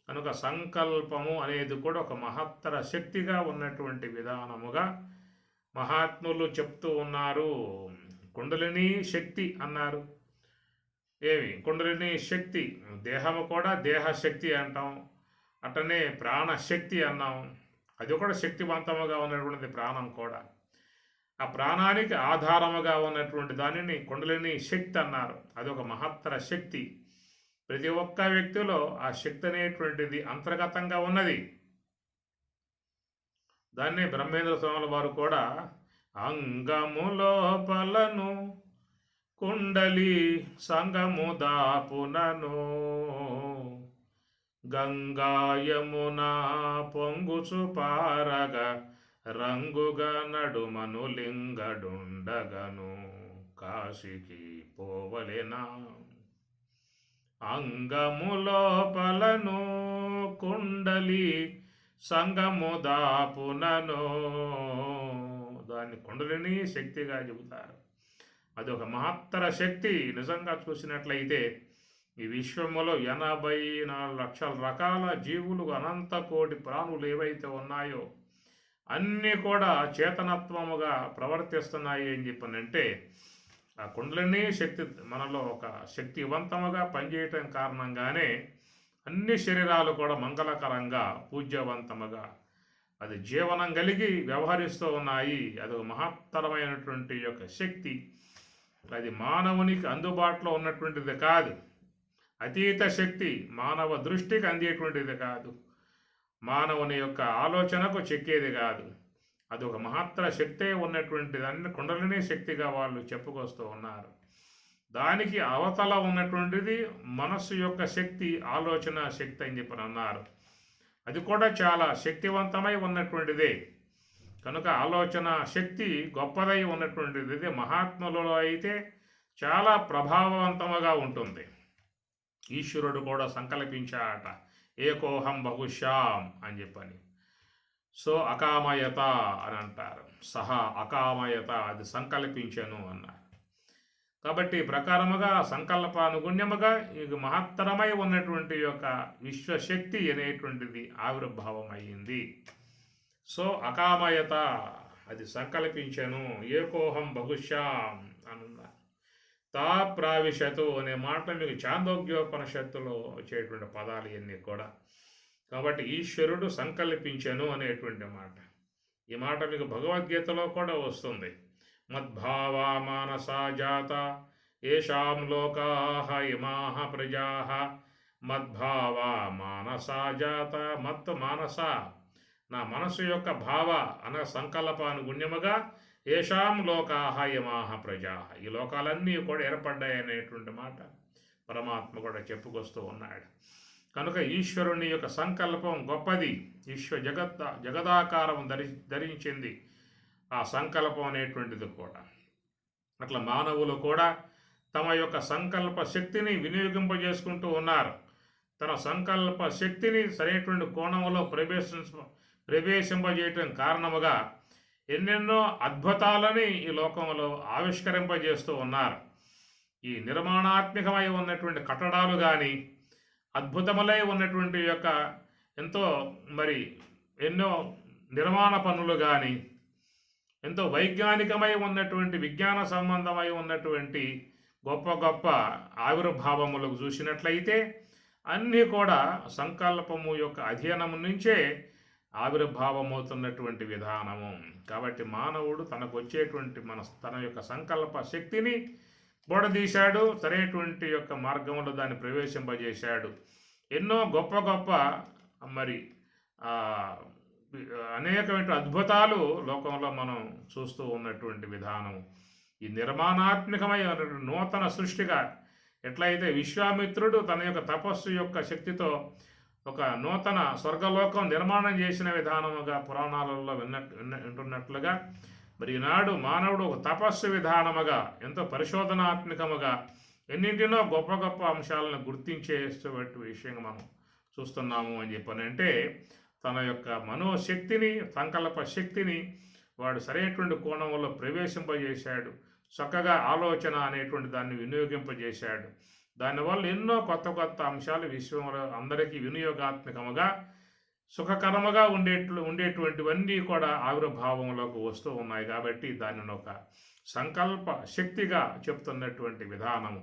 S1: కనుక సంకల్పము అనేది కూడా ఒక మహత్తర శక్తిగా ఉన్నటువంటి విధానముగా మహాత్ములు చెప్తూ ఉన్నారు. కుండలిని శక్తి అన్నారు. ఏమి కుండలిని శక్తి, దేహము కూడా దేహశక్తి అంటాం, అట్టనే ప్రాణశక్తి అన్నాం. అది కూడా శక్తివంతముగా ఉన్నటువంటి ప్రాణం కూడా. ఆ ప్రాణానికి ఆధారముగా ఉన్నటువంటి దానిని కుండలిని శక్తి అన్నారు. అది ఒక మహత్తర శక్తి. ప్రతి ఒక్క వ్యక్తిలో ఆ శక్తి అనేటువంటిది అంతర్గతంగా ఉన్నది. దాన్ని బ్రహ్మేంద్ర స్వాముల వారు కూడా అంగములోపలను కుండలి సంగము దాపునను గంగాయమున పొంగుచు పారగా రంగుగా నడుమను లింగడుండగను కాశీకి పోవలెనా. అంగములోపలను కుండలి సంగము దాపునను, దాన్ని కుండలిని శక్తిగా చెబుతారు. అది ఒక మహత్తర శక్తి. నిజంగా చూసినట్లయితే ఈ విశ్వములో 84 లక్షల రకాల జీవులు, అనంత కోటి ప్రాణులు ఏవైతే ఉన్నాయో అన్నీ కూడా చేతనత్వముగా ప్రవర్తిస్తున్నాయి అని చెప్పనంటే ఆ కుండలిని శక్తి మనలో ఒక శక్తివంతముగా పనిచేయటం కారణంగానే అన్ని శరీరాలు కూడా మంగళకరంగా, పూజ్యవంతముగా అది జీవనం కలిగి వ్యవహరిస్తూ ఉన్నాయి. అది ఒక మహత్తరమైనటువంటి యొక్క శక్తి. అది మానవునికి అందుబాటులో ఉన్నటువంటిది కాదు. అతీత శక్తి, మానవ దృష్టికి అందేటువంటిది కాదు, మానవుని యొక్క ఆలోచనకు చెక్కేది కాదు. అది ఒక మహత్తర శక్తే ఉన్నటువంటి దాన్ని కుండలిని శక్తిగా వాళ్ళు చెప్పుకొస్తూ ఉన్నారు. దానికి అవతల ఉన్నటువంటిది మనస్సు యొక్క శక్తి, ఆలోచన శక్తి అని చెప్పని అన్నారు. అది కూడా చాలా శక్తివంతమై ఉన్నటువంటిదే. కనుక ఆలోచన శక్తి గొప్పదై ఉన్నటువంటిది మహాత్ములలో అయితే చాలా ప్రభావవంతముగా ఉంటుంది. ఈశ్వరుడు కూడా సంకల్పించాట, ఏకోహం బహుశ్యాం అని చెప్పని. సో అకామయత అని అంటారు. సహా అకామయత, అది సంకల్పించను అన్నారు. కాబట్టి ప్రకారముగా సంకల్పానుగుణ్యముగా ఇది మహత్తరమై ఉన్నటువంటి యొక్క విశ్వశక్తి అనేటువంటిది ఆవిర్భావం అయ్యింది. సో అకామయత, అది సంకల్పించను, ఏకోహం బహుశ్యాం అన్నారు. తా ప్రావిశతు అనే మాట మీకు చాందోగ్యోపనిషత్తులో వచ్చేటువంటి పదాలు ఇవన్నీ కూడా. కాబట్టి ఈశ్వరుడు సంకల్పించను అనేటువంటి మాట. ఈ మాట మీకు భగవద్గీతలో కూడా వస్తుంది. మద్భావా మానసా జాత ఏషాం లోకాః ఇమాః ప్రజాః మద్భావా మానసా జాత. మత్ మానస, నా మనసు యొక్క భావ అన సంకల్పానుగుణ్యముగా ఏషాం లోకాః ఇమాః ప్రజాః, ఈ లోకాలన్నీ కూడా ఏర్పడ్డాయి అనేటువంటి మాట పరమాత్మ కూడా చెప్పుకొస్తూ ఉన్నాడు. కనుక ఈశ్వరుని యొక్క సంకల్పం గొప్పది. జగదాకారం ధరించింది ఆ సంకల్పం అనేటువంటిది కూడా. అట్లా మానవులు కూడా తమ యొక్క సంకల్ప శక్తిని వినియోగింపజేసుకుంటూ ఉన్నారు. తన సంకల్ప శక్తిని సరైనటువంటి కోణంలో ప్రవేశింపజేయటం కారణముగా ఎన్నెన్నో అద్భుతాలని ఈ లోకంలో ఆవిష్కరింపజేస్తూ ఉన్నారు. ఈ నిర్మాణాత్మకమై ఉన్నటువంటి కట్టడాలు కానీ, అద్భుతములై ఉన్నటువంటి యొక్క ఎంతో మరి ఎన్నో నిర్మాణ పనులు కానీ, ఎంతో వైజ్ఞానికమై ఉన్నటువంటి విజ్ఞాన సంబంధమై ఉన్నటువంటి గొప్ప గొప్ప ఆవిర్భావములకు చూసినట్లయితే అన్నీ కూడా సంకల్పము యొక్క అధ్యయనము నుంచే ఆవిర్భావమవుతున్నటువంటి విధానము. కాబట్టి మానవుడు తనకు వచ్చేటువంటి తన యొక్క సంకల్ప శక్తిని బోడదీశాడు, సరైనటువంటి యొక్క మార్గంలో దాన్ని ప్రవేశింపజేశాడు. ఎన్నో గొప్ప గొప్ప మరి అనేకమైన అద్భుతాలు లోకంలో మనం చూస్తూ ఉన్నటువంటి విధానం. ఈ నిర్మాణాత్మకమైన నూతన సృష్టిగా ఎట్లయితే విశ్వామిత్రుడు తన యొక్క తపస్సు యొక్క శక్తితో ఒక నూతన స్వర్గలోకం నిర్మాణం చేసిన విధానముగా పురాణాలలో వింటున్నట్లుగా, మరి ఈనాడు మానవుడు ఒక తపస్సు విధానముగా ఎంతో పరిశోధనాత్మకముగా ఎన్నింటినో గొప్ప గొప్ప అంశాలను గుర్తించేటువంటి విషయంగా మనం చూస్తున్నాము అని చెప్పనంటే, తన యొక్క మనోశక్తిని సంకల్ప శక్తిని వాడు సరైనటువంటి కోణంలో ప్రవేశింపజేశాడు. చక్కగా ఆలోచన అనేటువంటి దాన్ని వినియోగింపజేశాడు. దానివల్ల ఎన్నో కొత్త కొత్త అంశాలు విశ్వంలో అందరికీ వినియోగాత్మకముగా సుఖకరముగా ఉండేటువంటివన్నీ కూడా ఆవిర్భావంలోకి వస్తూ ఉన్నాయి. కాబట్టి దానిని ఒక సంకల్ప శక్తిగా చెప్తున్నటువంటి విధానము.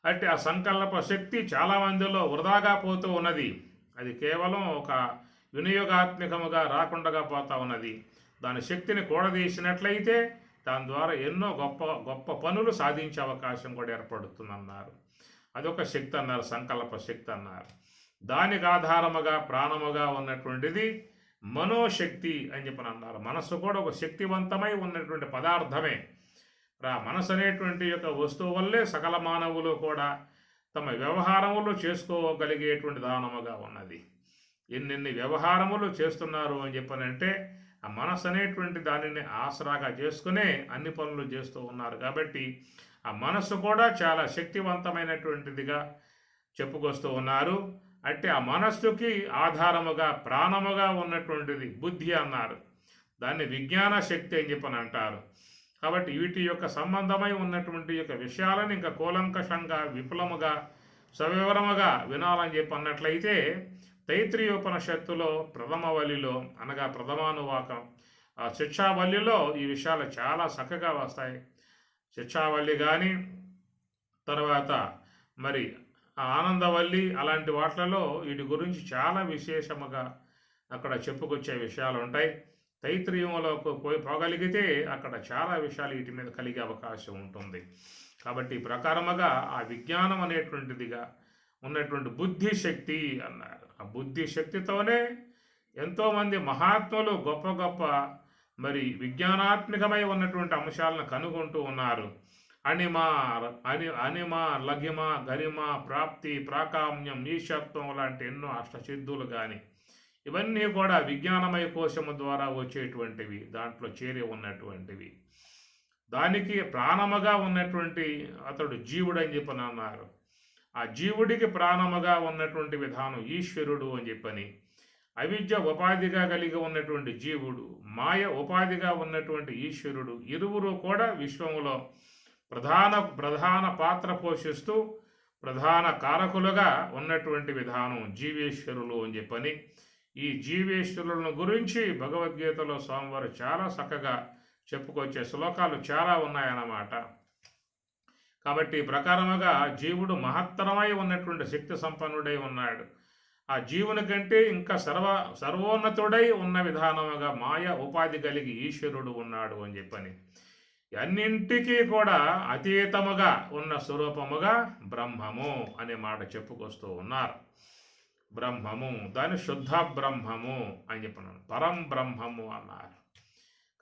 S1: అంటే ఆ సంకల్ప శక్తి చాలామందిలో వృధాగా పోతూ ఉన్నది. అది కేవలం ఒక వినియోగాత్మకముగా రాకుండా పోతూ ఉన్నది. దాని శక్తిని కూడదీసినట్లయితే దాని ద్వారా ఎన్నో గొప్ప గొప్ప పనులు సాధించే అవకాశం కూడా ఏర్పడుతుందన్నారు. అదొక శక్తి అన్నారు, సంకల్ప శక్తి అన్నారు. దానికి ఆధారముగా ప్రాణముగా ఉన్నటువంటిది మనోశక్తి అని చెప్పని అన్నారు. మనస్సు కూడా ఒక శక్తివంతమై ఉన్నటువంటి పదార్థమే. మనసు అనేటువంటి యొక్క వస్తువు వల్లే సకల మానవులు కూడా తమ వ్యవహారములు చేసుకోగలిగేటువంటి దానముగా ఉన్నది. ఎన్నెన్ని వ్యవహారములు చేస్తున్నారు అని చెప్పనంటే ఆ మనసు అనేటువంటి దానిని ఆసరాగా చేసుకునే అన్ని పనులు చేస్తూ ఉన్నారు. కాబట్టి ఆ మనస్సు కూడా చాలా శక్తివంతమైనటువంటిదిగా చెప్పుకొస్తూ ఉన్నారు. అంటే ఆ మనస్సుకి ఆధారముగా ప్రాణముగా ఉన్నటువంటిది బుద్ధి అన్నారు. దాన్ని విజ్ఞాన శక్తి అని చెప్పని అంటారు. కాబట్టి వీటి యొక్క సంబంధమై ఉన్నటువంటి యొక్క విషయాలను ఇంకా కూలంకషంగా విపులముగా సవివరముగా వినాలని చెప్పి అన్నట్లయితే తైత్రీయోపనిషత్తులో ప్రథమవల్లిలో అనగా ప్రథమానువాకం ఆ శిక్షావల్లిలో ఈ విషయాలు చాలా చక్కగా వస్తాయి. శిక్షావల్లి కానీ తర్వాత మరి ఆనందవల్లి అలాంటి వాటిలలో వీటి గురించి చాలా విశేషముగా అక్కడ చెప్పుకొచ్చే విషయాలు ఉంటాయి. తైత్రీయంలోకి పోగలిగితే అక్కడ చాలా విషయాలు వీటి మీద కలిగే అవకాశం ఉంటుంది. కాబట్టి ఈ ప్రకారముగా ఆ విజ్ఞానం అనేటువంటిదిగా ఉన్నటువంటి బుద్ధి శక్తి అన్నారు. ఆ బుద్ధి శక్తితోనే ఎంతోమంది మహాత్ములు గొప్ప గొప్ప మరి విజ్ఞానాత్మకమై ఉన్నటువంటి అంశాలను కనుగొంటూ ఉన్నారు. అనిమ లఘిమ గరిమ ప్రాప్తి ప్రాకామ్యం ఈశత్వం లాంటి ఎన్నో అష్టసిద్ధులు కానీ ఇవన్నీ కూడా విజ్ఞానమయ కోశము ద్వారా వచ్చేటువంటివి, దాంట్లో చేరి ఉన్నటువంటివి. దానికి ప్రాణముగా ఉన్నటువంటి అతడు జీవుడు అని చెప్పని అన్నారు. ఆ జీవుడికి ప్రాణముగా ఉన్నటువంటి విధానం ఈశ్వరుడు అని చెప్పని, అవిద్య ఉపాధిగా కలిగి ఉన్నటువంటి జీవుడు, మాయ ఉపాధిగా ఉన్నటువంటి ఈశ్వరుడు, ఇరువురు కూడా విశ్వములో ప్రధాన పాత్ర పోషిస్తూ ప్రధాన కారకులుగా ఉన్నటువంటి విధానం జీవేశ్వరులు అని చెప్పని. ఈ జీవేశ్వరులను గురించి భగవద్గీతలో స్వామివారు చాలా చక్కగా చెప్పుకొచ్చే శ్లోకాలు చాలా ఉన్నాయన్నమాట. కాబట్టి ప్రకారముగా జీవుడు మహత్తరమై ఉన్నటువంటి శక్తి సంపన్నుడై ఉన్నాడు. ఆ జీవుని కంటే ఇంకా సర్వోన్నతుడై ఉన్న విధానముగా మాయ ఉపాధి కలిగి ఈశ్వరుడు ఉన్నాడు అని చెప్పని. అన్నింటికీ కూడా అతీతముగా ఉన్న స్వరూపముగా బ్రహ్మము అనే మాట చెప్పుకొస్తూ ఉన్నారు. బ్రహ్మము దాని శుద్ధ బ్రహ్మము అని చెప్పినాను, పరం బ్రహ్మము అన్నారు.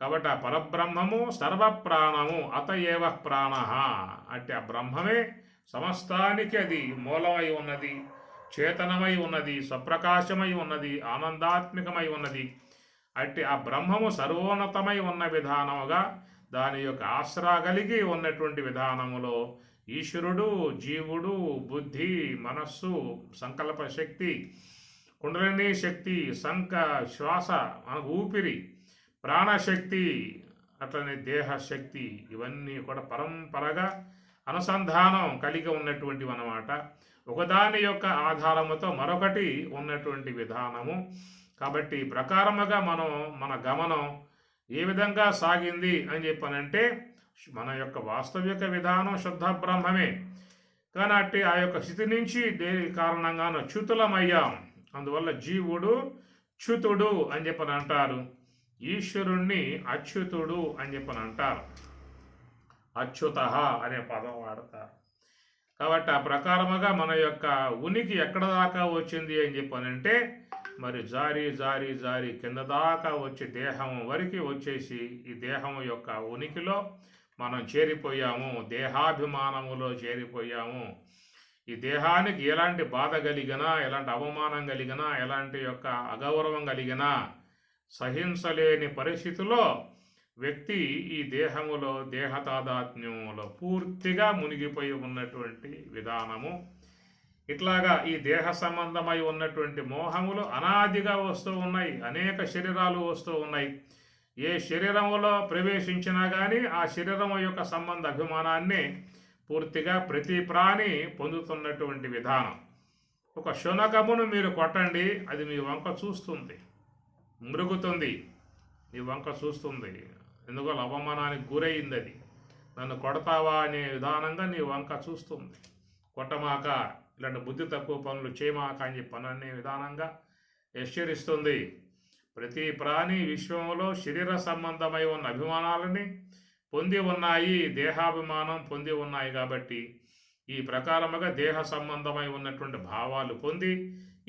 S1: కాబట్టి ఆ పరబ్రహ్మము సర్వప్రాణము అత ఏవ ప్రాణ అంటే ఆ బ్రహ్మమే సమస్తానికి అది మూలమై ఉన్నది, చేతనమై ఉన్నది, స్వప్రకాశమై ఉన్నది, ఆనందాత్మకమై ఉన్నది. అంటే ఆ బ్రహ్మము సర్వోన్నతమై ఉన్న విధానముగా దాని యొక్క ఆశ్రా కలిగి ఉన్నటువంటి విధానములో ఈశ్వరుడు, జీవుడు, బుద్ధి, మనస్సు, సంకల్ప శక్తి కుండలిని శక్తి, సంక, శ్వాస, మనకు ఊపిరి, ప్రాణశక్తి, అట్లనే దేహశక్తి, ఇవన్నీ కూడా పరంపరగా అనుసంధానం కలిగి ఉన్నటువంటివి అన్నమాట. ఒకదాని యొక్క ఆధారముతో మరొకటి ఉన్నటువంటి విధానము. కాబట్టి ఈ ప్రకారముగా మన గమనం ఏ విధంగా సాగింది అని చెప్పనంటే, మన యొక్క వాస్తవిక విధానం శుద్ధ బ్రహ్మమే. కానీ ఆ యొక్క స్థితి నుంచి దేని కారణంగానో చ్యుతులమయ్యాం. అందువల్ల జీవుడు చ్యుతుడు అని చెప్పని అంటారు, ఈశ్వరుణ్ణి అచ్యుతుడు అని చెప్పని అంటారు. అచ్యుత అనే పదం వాడతారు. కాబట్టి ఆ ప్రకారముగా మన యొక్క ఉనికి ఎక్కడ దాకా వచ్చింది అని చెప్పనంటే, మరి జారి జారి జారి కింద దాకా వచ్చి దేహం వరకు వచ్చేసి ఈ దేహం యొక్క ఉనికిలో మనం చేరిపోయాము, దేహాభిమానములో చేరిపోయాము. ఈ దేహానికి ఎలాంటి బాధ కలిగినా, ఎలాంటి అవమానం కలిగినా, ఎలాంటి యొక్క అగౌరవం కలిగినా సహించలేని పరిస్థితిలో వ్యక్తి ఈ దేహములో, దేహ తాదాత్మ్యములో పూర్తిగా మునిగిపోయి ఉన్నటువంటి విధానము. ఇట్లాగా ఈ దేహ సంబంధమై ఉన్నటువంటి మోహములు అనాదిగా వస్తూ ఉన్నాయి. అనేక శరీరాలు వస్తూ ఉన్నాయి. ఏ శరీరములో ప్రవేశించినా కానీ ఆ శరీరం యొక్క సంబంధ అభిమానాన్ని పూర్తిగా ప్రతి ప్రాణి పొందుతున్నటువంటి విధానం. ఒక శునకమును మీరు కొట్టండి, అది మీ వంక చూస్తుంది, మృగుతుంది, మీ వంక చూస్తుంది. ఎందువల్ల అవమానానికి గురైంది. అది నన్ను కొడతావా అనే విధానంగా నీ వంక చూస్తుంది. కొట్టమాక, ఇలాంటి బుద్ధి తక్కువ పనులు చేయమాక అని చెప్పి అనే విధానంగా హెచ్చరిస్తుంది. ప్రతి ప్రాణి విశ్వంలో శరీర సంబంధమై ఉన్న అభిమానాలని పొంది ఉన్నాయి, దేహాభిమానం పొంది ఉన్నాయి. కాబట్టి ఈ ప్రకారముగా దేహ సంబంధమై ఉన్నటువంటి భావాలు పొంది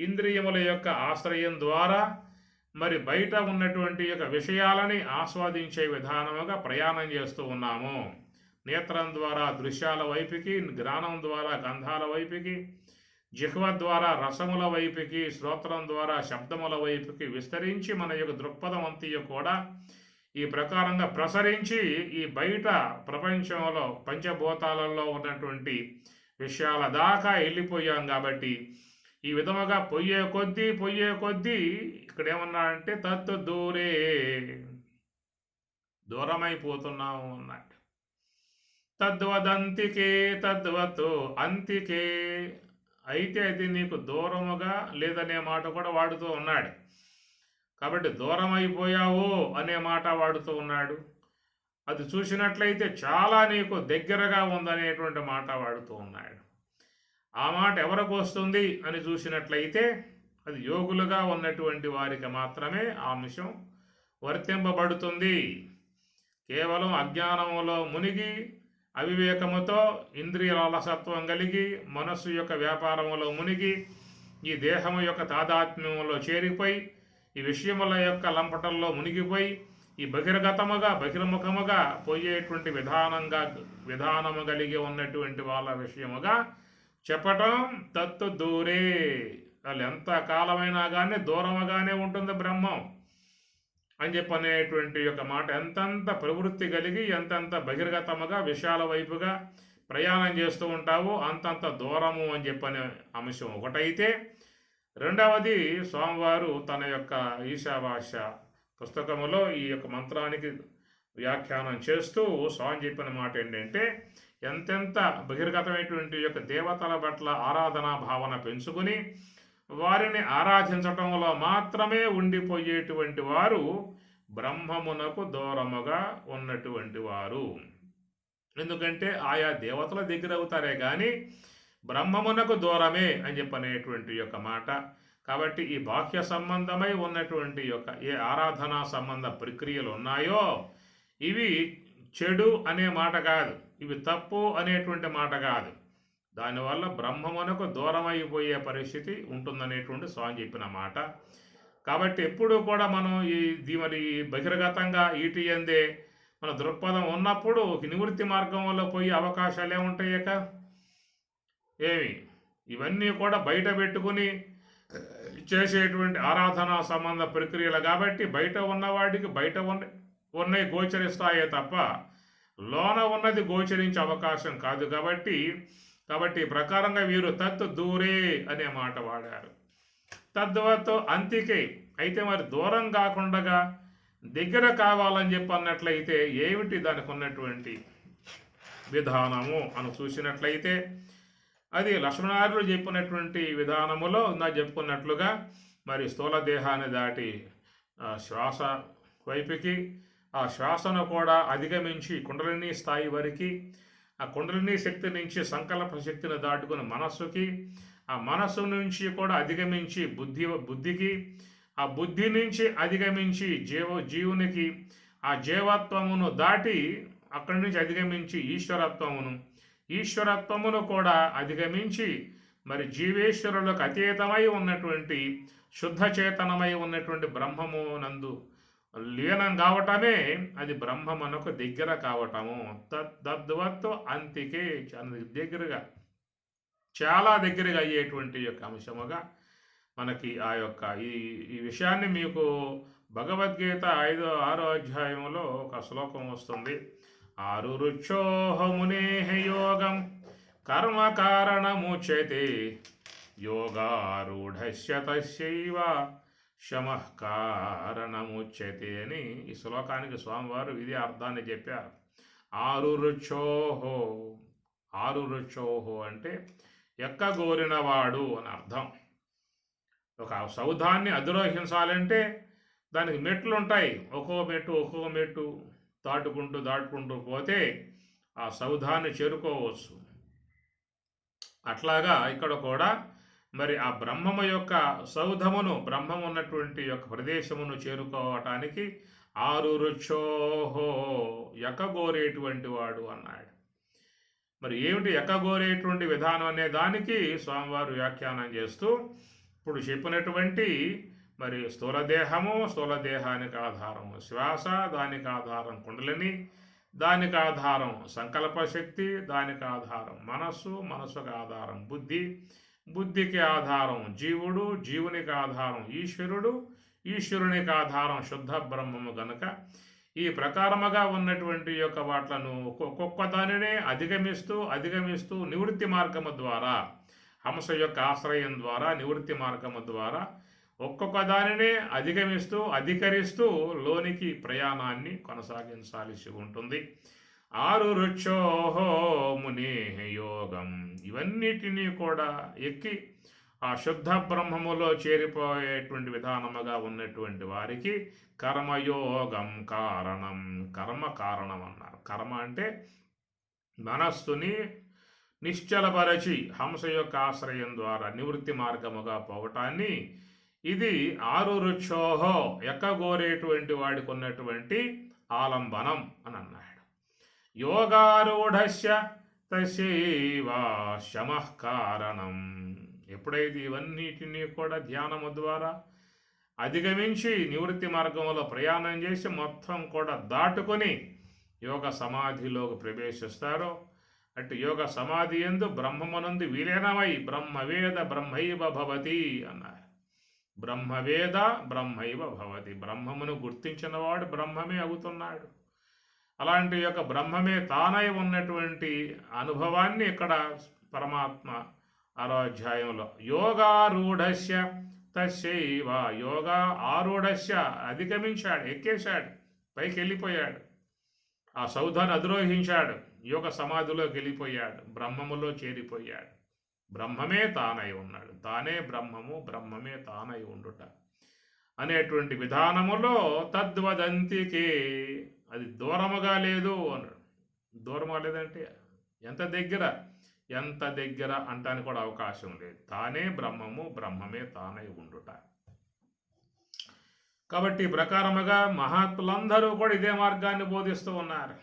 S1: ఇంద్రియముల యొక్క ఆశ్రయం ద్వారా మరి బయట ఉన్నటువంటి యొక్క విషయాలని ఆస్వాదించే విధానముగా ప్రయాణం చేస్తూ ఉన్నాము. నేత్రం ద్వారా దృశ్యాల వైపుకి, ఘ్రాణం ద్వారా గంధాల వైపుకి, జిహ్వ ద్వారా రసముల వైపుకి, శ్రోత్రం ద్వారా శబ్దముల వైపుకి విస్తరించి మన యొక్క దృక్పథం అంతయు కూడా ఈ ప్రకారంగా ప్రసరించి ఈ బయట ప్రపంచంలో పంచభూతాలలో ఉన్నటువంటి విషయాల దాకా వెళ్ళిపోయాం. కాబట్టి ఈ విధముగా పొయ్యే కొద్దీ ఇక్కడ ఏమన్నాడంటే తత్తు దూరే, దూరమైపోతున్నాము అన్నట్టు. తద్వదంతికే తద్వత్ అంతికే, అయితే అది నీకు దూరముగా లేదనే మాట కూడా వాడుతూ ఉన్నాడు. కాబట్టి దూరం అయిపోయావు అనే మాట వాడుతూ ఉన్నాడు. అది చూసినట్లయితే చాలా నీకు దగ్గరగా ఉందనేటువంటి మాట వాడుతూ ఉన్నాడు. ఆ మాట ఎవరికి వస్తుంది అని చూసినట్లయితే అది యోగులుగా ఉన్నటువంటి వారికి మాత్రమే ఆ అంశం వర్తింపబడుతుంది. కేవలం అజ్ఞానములో మునిగి అవివేకముతో ఇంద్రియ అలసత్వం కలిగి మనస్సు యొక్క వ్యాపారములో మునిగి ఈ దేహము యొక్క తాదాత్మ్యములో చేరిపోయి ఈ విషయముల యొక్క లంపటంలో మునిగిపోయి ఈ బహిర్ముఖముగా పోయేటువంటి విధానము కలిగి ఉన్నటువంటి వాళ్ళ విషయముగా చెప్పటం తత్తు దూరే. వాళ్ళు ఎంత కాలమైనా కానీ దూరముగానే ఉంటుంది బ్రహ్మం అని చెప్పనేటువంటి యొక్క మాట. ఎంతంత ప్రవృత్తి కలిగి ఎంతంత బహిర్గతముగా విశాల వైపుగా ప్రయాణం చేస్తూ ఉంటావో అంతంత దూరము అని చెప్పనే అంశం ఒకటైతే, రెండవది స్వామివారు తన యొక్క ఈశావాస్య పుస్తకములో ఈ యొక్క మంత్రానికి వ్యాఖ్యానం చేస్తూ స్వామి చెప్పిన మాట ఏంటంటే, ఎంతెంత బహిర్గతమైనటువంటి యొక్క దేవతల పట్ల ఆరాధనా భావన పెంచుకుని వారిని ఆరాధించటంలో మాత్రమే ఉండిపోయేటువంటి వారు బ్రహ్మమునకు దూరముగా ఉన్నటువంటి వారు. ఎందుకంటే ఆయా దేవతల దగ్గర అవుతారే కానీ బ్రహ్మమునకు దూరమే అని చెప్పనేటువంటి యొక్క మాట. కాబట్టి ఈ బాహ్య సంబంధమై ఉన్నటువంటి యొక్క ఏ ఆరాధనా సంబంధ ప్రక్రియలు ఉన్నాయో ఇవి చెడు అనే మాట కాదు, ఇవి తప్పు అనేటువంటి మాట కాదు. దానివల్ల బ్రహ్మమునకు దూరం అయిపోయే పరిస్థితి ఉంటుందనేటువంటి స్వామి చెప్పిన మాట. కాబట్టి ఎప్పుడూ కూడా మనం మరి బహిర్గతంగా ఈటి అందే మన దృక్పథం ఉన్నప్పుడు నివృత్తి మార్గంలో పోయే అవకాశాలు ఏముంటాయక ఏమి, ఇవన్నీ కూడా బయట పెట్టుకుని చేసేటువంటి ఆరాధనా సంబంధ ప్రక్రియలు. కాబట్టి బయట ఉన్నవాడికి బయట ఉన్నవి గోచరిస్తాయే తప్ప లోన ఉన్నది గోచరించే అవకాశం కాదు. కాబట్టి ఈ ప్రకారంగా వీరు తత్తు దూరే అనే మాట వాడారు. తద్వత్ అంతికే. అయితే మరి దూరం కాకుండా దగ్గర కావాలని చెప్పి అన్నట్లయితే ఏమిటి దానికి ఉన్నటువంటి విధానము అని చూసినట్లయితే అది లక్ష్మణార్యులు చెప్పినటువంటి విధానములో నా చెప్పుకున్నట్లుగా మరి స్థూల దేహాన్ని దాటి శ్వాస వైపుకి, ఆ శ్వాసను కూడా అధిగమించి కుండలిని స్థాయి వరకు, ఆ కుండలిని శక్తి నుంచి సంకల్ప శక్తిని దాటుకుని మనస్సుకి, ఆ మనస్సు నుంచి కూడా అధిగమించి బుద్ధికి, ఆ బుద్ధి నుంచి అధిగమించి జీవునికి, ఆ జీవత్వమును దాటి అక్కడి నుంచి అధిగమించి ఈశ్వరత్వమును కూడా అధిగమించి మరి జీవేశ్వరులకు అతీతమై ఉన్నటువంటి శుద్ధ చేతనమై ఉన్నటువంటి బ్రహ్మము నందు లీనం కావటమే అది బ్రహ్మమునకు దగ్గర కావటము. తద్వత్తు అంతికే దగ్గరగా, చాలా దగ్గరగా అయ్యేటువంటి యొక్క అంశముగా మనకి ఆ యొక్క ఈ విషయాన్ని మీకు భగవద్గీత 6వ అధ్యాయంలో ఒక శ్లోకం వస్తుంది. ఆరురుచోహమునేహ యోగం కర్మ కారణముచ్యతే యోగారూఢస్య తస్యైవ శమః కారణముచ్యతే అని ఈ శ్లోకానికి స్వామివారు ఇదే అర్థాన్ని చెప్పారు. ఆరురుచోహో అంటే ఎక్కగోరినవాడు అని అర్థం. ఒక సౌధాన్ని అధిరోహించాలంటే దానికి మెట్లు ఉంటాయి. ఒక్కో మెట్టు దాటుకుంటూ పోతే ఆ సౌధాన్ని చేరుకోవచ్చు. అట్లాగా ఇక్కడ కూడా మరి ఆ బ్రహ్మము యొక్క సౌధమును, బ్రహ్మము ఉన్నటువంటి యొక్క ప్రదేశమును చేరుకోవటానికి ఆరురుచోహో ఎక్కగోరేటువంటి వాడు అన్నాడు. మరి ఏమిటి ఎక్కగోరేటువంటి విధానం అనే దానికి స్వామివారు వ్యాఖ్యానం చేస్తూ ఇప్పుడు చెప్పినటువంటి మరి స్థూల దేహానికి ఆధారం శ్వాస, దానికి ఆధారం కుండలిని, దానికి ఆధారం సంకల్ప శక్తి, దానికి ఆధారం మనస్సుకు ఆధారం బుద్ధికి ఆధారం జీవుడు, జీవునికి ఆధారం ఈశ్వరునికి ఆధారం శుద్ధ బ్రహ్మము గనుక ఈ ప్రకారముగా ఉన్నటువంటి యొక్క వాట్లను ఒక్కొక్క దానినే అధిగమిస్తూ నివృత్తి మార్గము ద్వారా, హంస యొక్క ఆశ్రయం ద్వారా, నివృత్తి మార్గము ద్వారా ఒక్కొక్క దానినే అధికరిస్తూ లోనికి ప్రయాణాన్ని కొనసాగించాల్సి ఉంటుంది. ఆరురుచోహో మునే యోగం, ఇవన్నిటినీ కూడా ఎక్కి ఆ శుద్ధ బ్రహ్మములో చేరిపోయేటువంటి విధానముగా ఉన్నటువంటి వారికి కర్మయోగం కారణం, కర్మ కారణం అన్నారు. కర్మ అంటే మనస్సుని నిశ్చలపరచి హంస యొక్క ఆశ్రయం ద్వారా నివృత్తి మార్గముగా పోవటాన్ని ఇది ఆరురుచోహో ఎక్కగోరేటువంటి వాడికి ఉన్నటువంటి ఆలంబనం అని అన్నాడు. యోగారూఢస్య తస్యైవ శమః కారణం, ఎప్పుడైతే ఇవన్నిటినీ కూడా ధ్యానము ద్వారా అధిగమించి నివృత్తి మార్గంలో ప్రయాణం చేసి మొత్తం కూడా దాటుకొని యోగ సమాధిలోకి ప్రవేశిస్తారో అటు యోగ సమాధి యందు బ్రహ్మమునందు విలీనమై బ్రహ్మవేద బ్రహ్మైవ భవతి అన్నారు. బ్రహ్మవేద బ్రహ్మైవ భవతి, బ్రహ్మమును గుర్తించినవాడు బ్రహ్మమే అవుతున్నాడు. అలాంటి యొక్క బ్రహ్మమే తానై ఉన్నటువంటి అనుభవాన్ని ఇక్కడ పరమాత్మ 6వ అధ్యాయంలో యోగారూఢస్య తస్యైవ, యోగా ఆరూఢస్య అధిగమించాడు, ఎక్కేశాడు, పైకి వెళ్ళిపోయాడు, ఆ సౌధాన్ని అధిరోహించాడు, యోగ సమాధిలోకి వెళ్ళిపోయాడు, బ్రహ్మములో చేరిపోయాడు. బ్రహ్మమే తానై ఉన్నాడు, తానే బ్రహ్మము, బ్రహ్మమే తానై ఉండుట అనేటువంటి విధానములో తద్వదంతికే, అది దూరముగా లేదు అన్నాడు. దూరముగా లేదంటే ఎంత దగ్గర అంటానికి కూడా అవకాశం లేదు. తానే బ్రహ్మము, బ్రహ్మమే తానై ఉండుట. కాబట్టి ప్రకారముగా మహాత్ములందరూ కూడా ఇదే మార్గాన్ని బోధిస్తూ ఉన్నారు.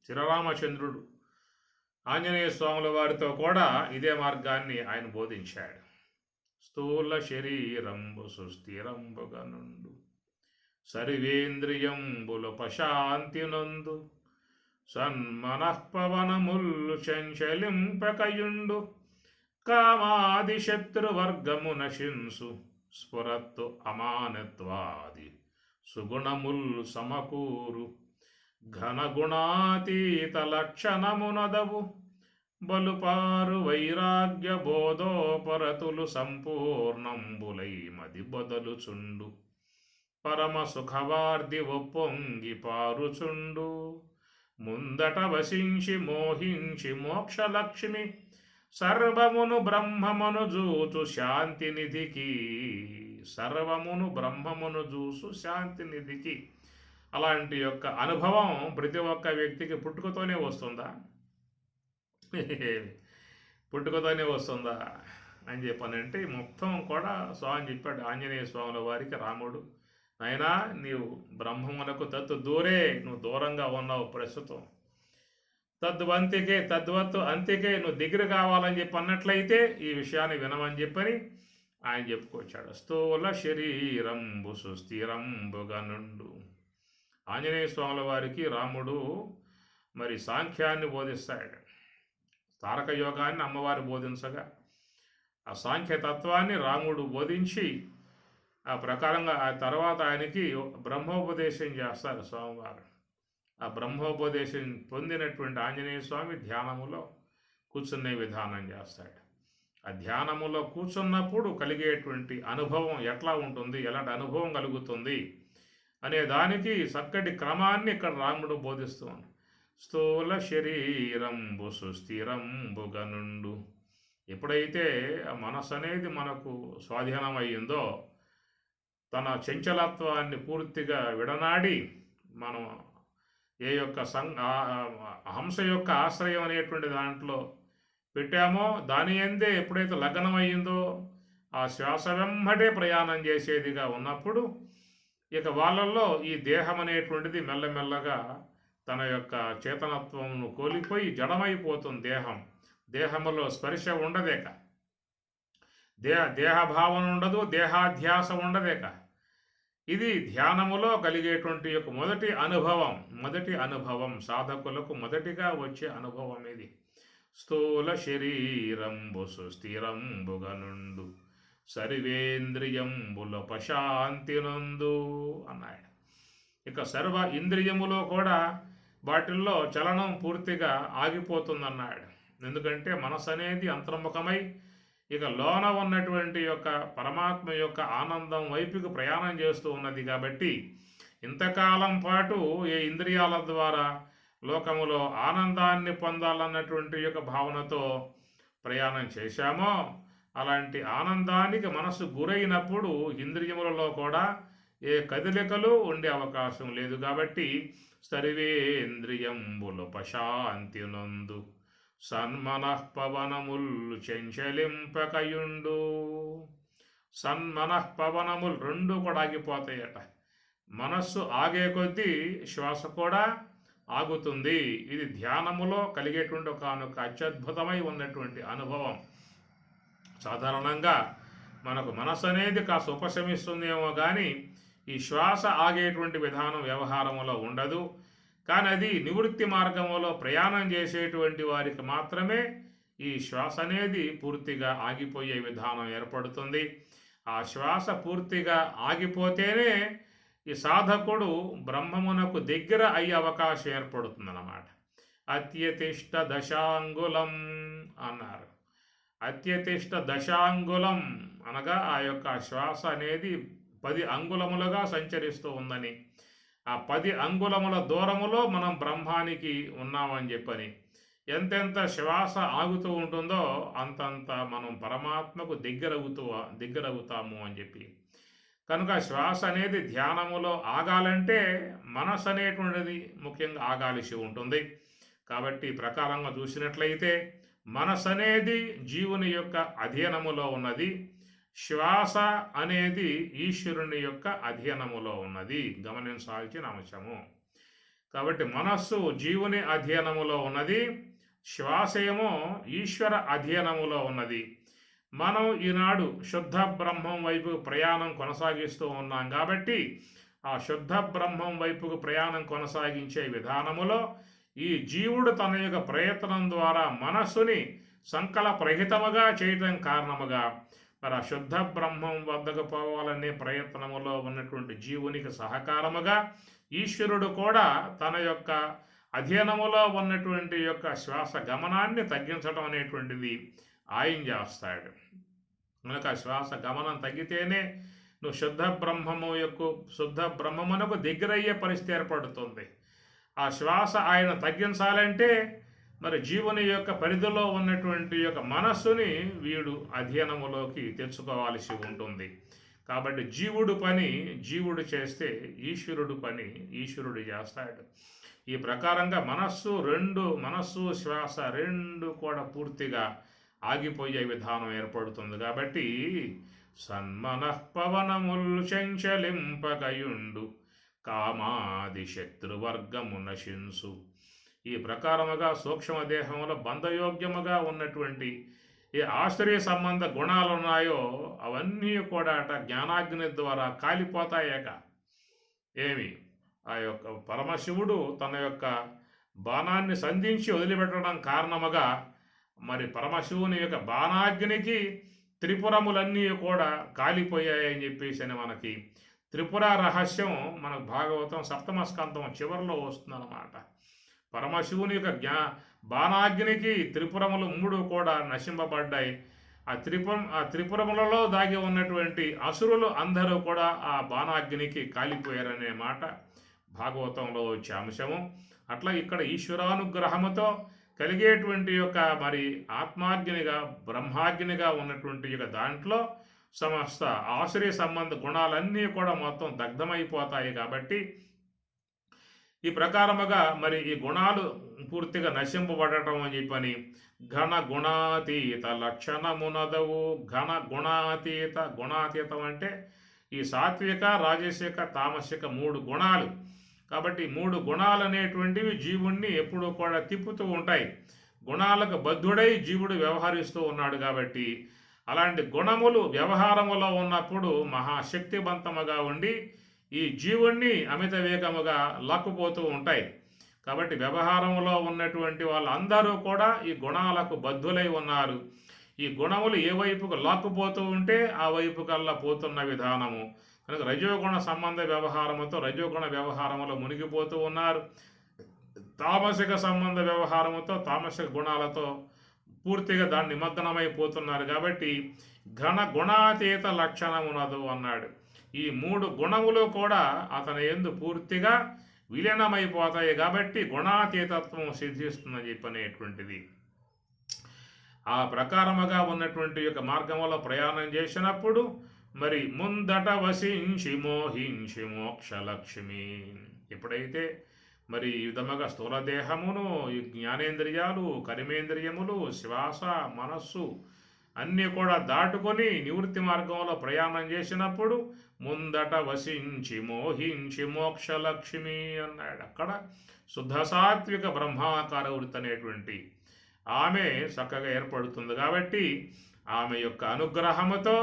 S1: శ్రీరామచంద్రుడు ఆంజనేయ స్వాముల వారితో కూడా ఇదే మార్గాన్ని ఆయన బోధించాడు. స్థూల శరీరంబు సుస్థిరంబుగా నుండు సర్వేంద్రియంబుల ప్రశాంతి నందు సన్మనఃపవనముల్లు చంచలింపకయుండు కామాది శత్రువర్గము నశింసు స్ఫురత్తు అమానత్వాది సుగుణముల్ సమకూరు ఘనగుణాతీత లక్షణమునదవు బలుపారు వైరాగ్య బోధోపరతులు సంపూర్ణంబులై మది బొదలుచుండు పరమ సుఖవార్ది ఒప్పొంగి పారుచుండు ముందట వసించి మోహించి మోక్షలక్ష్మి సర్వమును బ్రహ్మమును జూచు శాంతి నిధికి సర్వమును బ్రహ్మమును జూసు శాంతి నిధికి. అలాంటి యొక్క అనుభవం ప్రతి ఒక్క వ్యక్తికి పుట్టుకతోనే వస్తుందా? పుట్టుకతోనే వస్తుందా అని చెప్పానంటే మొత్తం కూడా స్వామి చెప్పాడు ఆంజనేయ స్వాముల వారికి రాముడు, నాయనా నీవు బ్రహ్మమునకు తత్తు దూరే, నువ్వు దూరంగా ఉన్నావు ప్రస్తుతం, తద్వత్తు అంతికే నువ్వు దగ్గర కావాలని చెప్పి అన్నట్లయితే ఈ విషయాన్ని వినమని చెప్పని ఆయన చెప్పుకొచ్చాడు. స్థూల శరీరంబు సుస్థిరంబుగా నుండు. ఆంజనేయ స్వాముల వారికి రాముడు మరి సాంఖ్యాన్ని బోధిస్తాడు. తారక యోగాన్ని అమ్మవారు బోధించగా ఆ సాంఖ్యతత్వాన్ని రాముడు బోధించి ఆ ప్రకారంగా ఆ తర్వాత ఆయనకి బ్రహ్మోపదేశం చేస్తారు స్వామివారు. ఆ బ్రహ్మోపదేశం పొందినటువంటి ఆంజనేయ స్వామి ధ్యానములో కూర్చునే విధానం చేస్తాడు. ఆ ధ్యానములో కూర్చున్నప్పుడు కలిగేటువంటి అనుభవం ఎట్లా ఉంటుంది, ఎలాంటి అనుభవం కలుగుతుంది అనే దానికి చక్కటి క్రమాన్ని ఇక్కడ రాముడు బోధిస్తున్నాడు. స్థూల శరీరంబు సుస్థిరంబుగా నుండు. ఎప్పుడైతే ఆ మనసు అనేది మనకు స్వాధీనం అయ్యిందో తన చంచలత్వాన్ని పూర్తిగా విడనాడి మనం ఏ యొక్క హంస యొక్క ఆశ్రయం అనేటువంటి దాంట్లో పెట్టామో దాని అందే ఎప్పుడైతే లగ్నం అయ్యిందో ఆ శ్వాస వెంబడే ప్రయాణం చేసేదిగా ఉన్నప్పుడు ఇక వాళ్ళల్లో ఈ దేహం అనేటువంటిది మెల్లమెల్లగా తన యొక్క చేతనత్వమును కోల్పోయి జడమైపోతుంది. దేహములో స్పర్శ ఉండదేక, దేహభావన ఉండదు, దేహాధ్యాస ఉండదేక. ఇది ధ్యానములో కలిగేటువంటి యొక్క మొదటి అనుభవం సాధకులకు మొదటిగా వచ్చే అనుభవం ఇది. స్థూల శరీరంబు సుస్థిరంబుగా నుండు సర్వేంద్రియంబుల ప్రశాంతి నందు అన్నాడు. ఇక సర్వ ఇంద్రియములో కూడా వాటిల్లో చలనం పూర్తిగా ఆగిపోతుందన్నాడు. ఎందుకంటే మనసు అనేది అంతర్ముఖమై ఇక లోన ఉన్నటువంటి యొక్క పరమాత్మ యొక్క ఆనందం వైపుకు ప్రయాణం చేస్తూ ఉన్నది. కాబట్టి ఇంతకాలం పాటు ఏ ఇంద్రియాల ద్వారా లోకములో ఆనందాన్ని పొందాలన్నటువంటి యొక్క భావనతో ప్రయాణం చేశామో అలాంటి ఆనందానికి మనసు గురైనప్పుడు ఇంద్రియములలో కూడా ఏ కదలికలు ఉండే అవకాశం లేదు. కాబట్టి సర్వేంద్రియంబుల ప్రశాంతి నందు సన్మనఃపవనములు చెంచలింపకయుండు. సన్మనఃపవనములు రెండు కూడా ఆగిపోతాయట. మనస్సు ఆగే కొద్దీ శ్వాస కూడా ఆగుతుంది. ఇది ధ్యానములో కలిగేటువంటి ఒక అత్యద్భుతమై ఉన్నటువంటి అనుభవం. సాధారణంగా మనకు మనసు అనేది కాస్త ఉపశమిస్తుందేమో కానీ ఈ శ్వాస ఆగేటువంటి విధానం వ్యవహారంలో ఉండదు. కానీ అది నివృత్తి మార్గంలో ప్రయాణం చేసేటువంటి వారికి మాత్రమే ఈ శ్వాస అనేది పూర్తిగా ఆగిపోయే విధానం ఏర్పడుతుంది. ఆ శ్వాస పూర్తిగా ఆగిపోతేనే ఈ సాధకుడు బ్రహ్మమునకు దగ్గర అయ్యే అవకాశం ఏర్పడుతుందన్నమాట. అత్యతిష్ట దశాంగులం అన్నారు. అత్యతిష్ట దశాంగులం అనగా ఆ యొక్క శ్వాస అనేది 10 అంగుళములుగా సంచరిస్తూ ఉందని, ఆ 10 అంగుళముల దూరములో మనం బ్రహ్మానికి ఉన్నామని చెప్పని, ఎంతెంత శ్వాస ఆగుతూ ఉంటుందో అంతంత మనం పరమాత్మకు దగ్గరవుతాము అని చెప్పి. కనుక శ్వాస అనేది ధ్యానములో ఆగాలంటే మనసు అనేటువంటిది ముఖ్యంగా ఆగాల్సి ఉంటుంది. కాబట్టి ప్రకారంగా చూసినట్లయితే మనసు అనేది జీవుని యొక్క అధీనములో ఉన్నది, శ్వాస అనేది ఈశ్వరుని యొక్క అధీనములో ఉన్నది. గమనించాల్సిన అంశము. కాబట్టి మనస్సు జీవుని అధీనములో ఉన్నది, శ్వాసయేమో ఈశ్వర అధీనములో ఉన్నది. మనం ఈనాడు శుద్ధ బ్రహ్మం వైపు ప్రయాణం కొనసాగిస్తూ ఉన్నాం. కాబట్టి ఆ శుద్ధ బ్రహ్మం వైపుకు ప్రయాణం కొనసాగించే విధానములో ఈ జీవుడు తన యొక్క ప్రయత్నం ద్వారా మనస్సుని సంకల్పరహితముగా చేయటం కారణముగా మరి ఆ శుద్ధ బ్రహ్మం వద్దకు పోవాలనే ప్రయత్నములో ఉన్నటువంటి జీవునికి సహకారముగా ఈశ్వరుడు కూడా తన యొక్క అధీనములో ఉన్నటువంటి యొక్క శ్వాస గమనాన్ని తగ్గించడం అనేటువంటిది ఆయన చేస్తాడు. కనుక శ్వాస గమనం తగ్గితేనే నువ్వు శుద్ధ బ్రహ్మమునకు దగ్గరయ్యే పరిస్థితి ఏర్పడుతుంది. ఆ శ్వాస ఆయన తగ్గించాలంటే మరి జీవుని యొక్క పరిధిలో ఉన్నటువంటి యొక్క మనస్సుని వీడు అధీనములోకి తెచ్చుకోవాల్సి ఉంటుంది. కాబట్టి జీవుడు పని జీవుడు చేస్తే ఈశ్వరుడు పని ఈశ్వరుడు చేస్తాడు. ఈ ప్రకారంగా మనస్సు శ్వాస రెండు కూడా పూర్తిగా ఆగిపోయే విధానం ఏర్పడుతుంది. కాబట్టి సన్మనః పవనముల్ చంచలింపకయుండు కామాది శత్రువర్గము నశింసు. ఈ ప్రకారముగా సూక్ష్మదేహంలో బంధయోగ్యముగా ఉన్నటువంటి ఏ ఆశ్రయ సంబంధ గుణాలు ఉన్నాయో అవన్నీ కూడా జ్ఞానాగ్ని ద్వారా కాలిపోతాయక. ఏమి ఆ యొక్క పరమశివుడు తన యొక్క బాణాన్ని సంధించి వదిలిపెట్టడం కారణముగా మరి పరమశివుని యొక్క బాణాగ్నికి త్రిపురములన్నీ కూడా కాలిపోయాయని చెప్పేసి మనకి త్రిపుర రహస్యం మనకు భాగవతం సప్తమ స్కంధం చివరిలో వస్తుందన్నమాట. పరమశివుని యొక్క బాణాగ్నికి త్రిపురములు 3 కూడా నశింపబడ్డాయి. ఆ త్రిపురములలో దాగి ఉన్నటువంటి అసురులు అందరూ కూడా ఆ బాణాగ్నికి కాలిపోయారనే మాట భాగవతంలో వచ్చే అంశము. అట్లా ఇక్కడ ఈశ్వరానుగ్రహముతో కలిగేటువంటి యొక్క మరి ఆత్మాగ్నిగా బ్రహ్మాగ్నిగా ఉన్నటువంటి యొక్క దాంట్లో సమస్త ఆశ్రయ సంబంధ గుణాలన్నీ కూడా మొత్తం దగ్ధమైపోతాయి. కాబట్టి ఈ ప్రకారముగా మరి ఈ గుణాలు పూర్తిగా నశింపబడటం అని చెప్పని ఘన గుణాతీత లక్షణమునదవు. గుణాతీతం అంటే ఈ సాత్విక రాజసిక తామసిక 3 గుణాలు. కాబట్టి 3 గుణాలు అనేటువంటివి జీవుణ్ణి ఎప్పుడూ కూడా తిప్పుతూ ఉంటాయి. గుణాలకు బద్ధుడై జీవుడు వ్యవహరిస్తూ ఉన్నాడు. కాబట్టి అలాంటి గుణములు వ్యవహారములో ఉన్నప్పుడు మహాశక్తివంతముగా ఉండి ఈ జీవుణ్ణి అమిత వేగముగా లాక్కుపోతూ ఉంటాయి. కాబట్టి వ్యవహారంలో ఉన్నటువంటి వాళ్ళందరూ కూడా ఈ గుణాలకు బద్ధులై ఉన్నారు. ఈ గుణములు ఏ వైపుకు లాక్కుపోతూ ఉంటే ఆ వైపు కల్లా పోతున్న విధానము. కనుక రజోగుణ సంబంధ వ్యవహారముతో రజోగుణ వ్యవహారములో మునిగిపోతూ ఉన్నారు. తామసిక సంబంధ వ్యవహారముతో తామసిక గుణాలతో పూర్తిగా దాన్ని నిమగ్నమైపోతున్నారు. కాబట్టి గుణాతీత లక్షణమునదు అన్నాడు. ఈ 3 గుణములు కూడా అతని యందు పూర్తిగా విలీనమైపోతాయి. కాబట్టి గుణాతీతత్వం సిద్ధిస్తుందని చెప్పనేటువంటిది. ఆ ప్రకారముగా ఉన్నటువంటి యొక్క మార్గంలో ప్రయాణం చేసినప్పుడు మరి ముందట వసించి మోహించి మోక్షలక్ష్మి. ఎప్పుడైతే మరి ఈ విధముగా స్థూలదేహమును ఈ జ్ఞానేంద్రియాలు కర్మేంద్రియములు శ్వాస మనస్సు అన్నీ కూడా దాటుకొని నివృత్తి మార్గంలో ప్రయాణం చేసినప్పుడు ముందట వసించి మోహించి మోక్షలక్ష్మి అన్నాడు. అక్కడ శుద్ధ సాత్విక బ్రహ్మాకార వృత్తి అనేటువంటి ఆమె చక్కగా ఏర్పడుతుంది. కాబట్టి ఆమె యొక్క అనుగ్రహముతో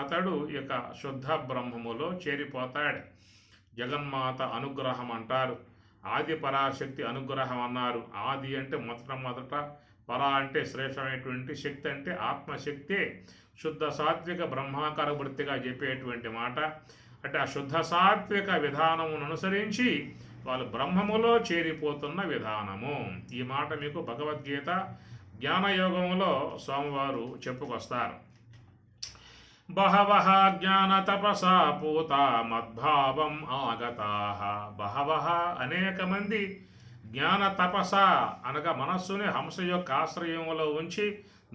S1: అతడు ఇక శుద్ధ బ్రహ్మములో చేరిపోతాడు. జగన్మాత అనుగ్రహం అంటారు. ఆది పరాశక్తి అనుగ్రహం అన్నారు. ఆది అంటే మొదట, పర అంటే శ్రేష్టమైనటువంటి, శక్తి అంటే ఆత్మశక్తే. శుద్ధ సాత్విక బ్రహ్మాకార వృత్తిగా చెప్పేటువంటి మాట. అంటే ఆ శుద్ధ సాత్విక విధానమును అనుసరించి వాళ్ళు బ్రహ్మములో చేరిపోతున్న విధానము. ఈ మాట మీకు భగవద్గీత జ్ఞానయోగములో స్వామివారు చెప్పుకొస్తారు. బహవః జ్ఞాన తపసా పూతా మద్భావం ఆగతాః. బహవః అనేక మంది జ్ఞాన తపస అనగా మనస్సుని హంస యొక్క ఆశ్రయములో ఉంచి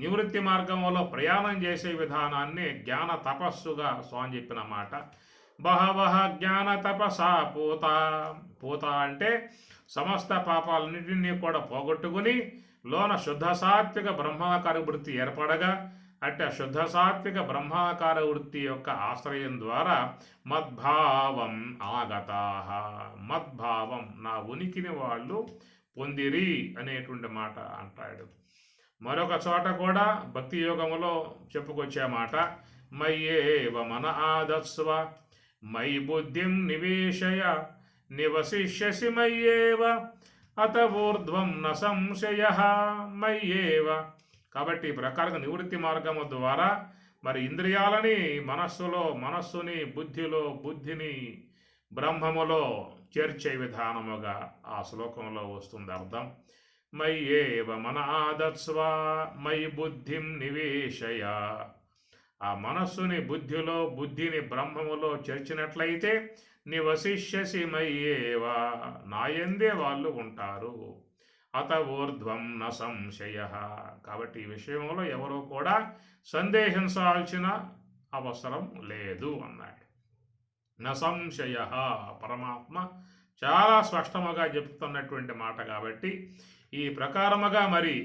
S1: నివృత్తి మార్గంలో ప్రయాణం చేసే విధానాన్ని జ్ఞాన తపస్సుగా స్వామి చెప్పిన మాట. బహవః జ్ఞాన తపసా పూత అంటే సమస్త పాపాలన్నింటినీ కూడా పోగొట్టుకుని లోన శుద్ధ సాత్విక బ్రహ్మాకార వృత్తి ఏర్పడగా అంటే శుద్ధ సాత్విక బ్రహ్మాకార వృత్తి యొక్క ఆశ్రయం ద్వారా మద్భావం ఆగతాః. మద్భావం నా ఉనికిని వాళ్ళు పొందిరి అనేటువంటి మాట అంటాడు. మరొక చోట కూడా భక్తి యోగములో చెప్పుకొచ్చే మాట మయ్యేవ మన ఆదత్స్వ మయి బుద్ధిం నివేశయ నివసిష్యసి మయ్యేవ అత ఊర్ధ్వం న సంశయః మయ్యేవ. కాబట్టి ఈ ప్రకారంగా నివృత్తి మార్గము ద్వారా మరి ఇంద్రియాలని మనస్సుని బుద్ధిని బ్రహ్మములో చేర్చే విధానముగా ఆ శ్లోకంలో వస్తుంది అర్థం. మయ్యేవ మన ఆదత్స్వ మయి బుద్ధిం నివేశయ. ఆ మనస్సుని బుద్ధిని బ్రహ్మములో చేర్చినట్లయితే నివసిష్యసి మయ్యేవా, నాయందే వాళ్ళు ఉంటారు. అత ఊర్ధ్వం న సంశయ. కాబట్టి ఈ విషయంలో ఎవరూ కూడా సందేహించాల్సిన అవసరం లేదు అన్నాడు. న సంశయ, పరమాత్మ చాలా స్పష్టముగా చెప్తున్నటువంటి మాట కాబట్టి ఈ ప్రకారముగా మరి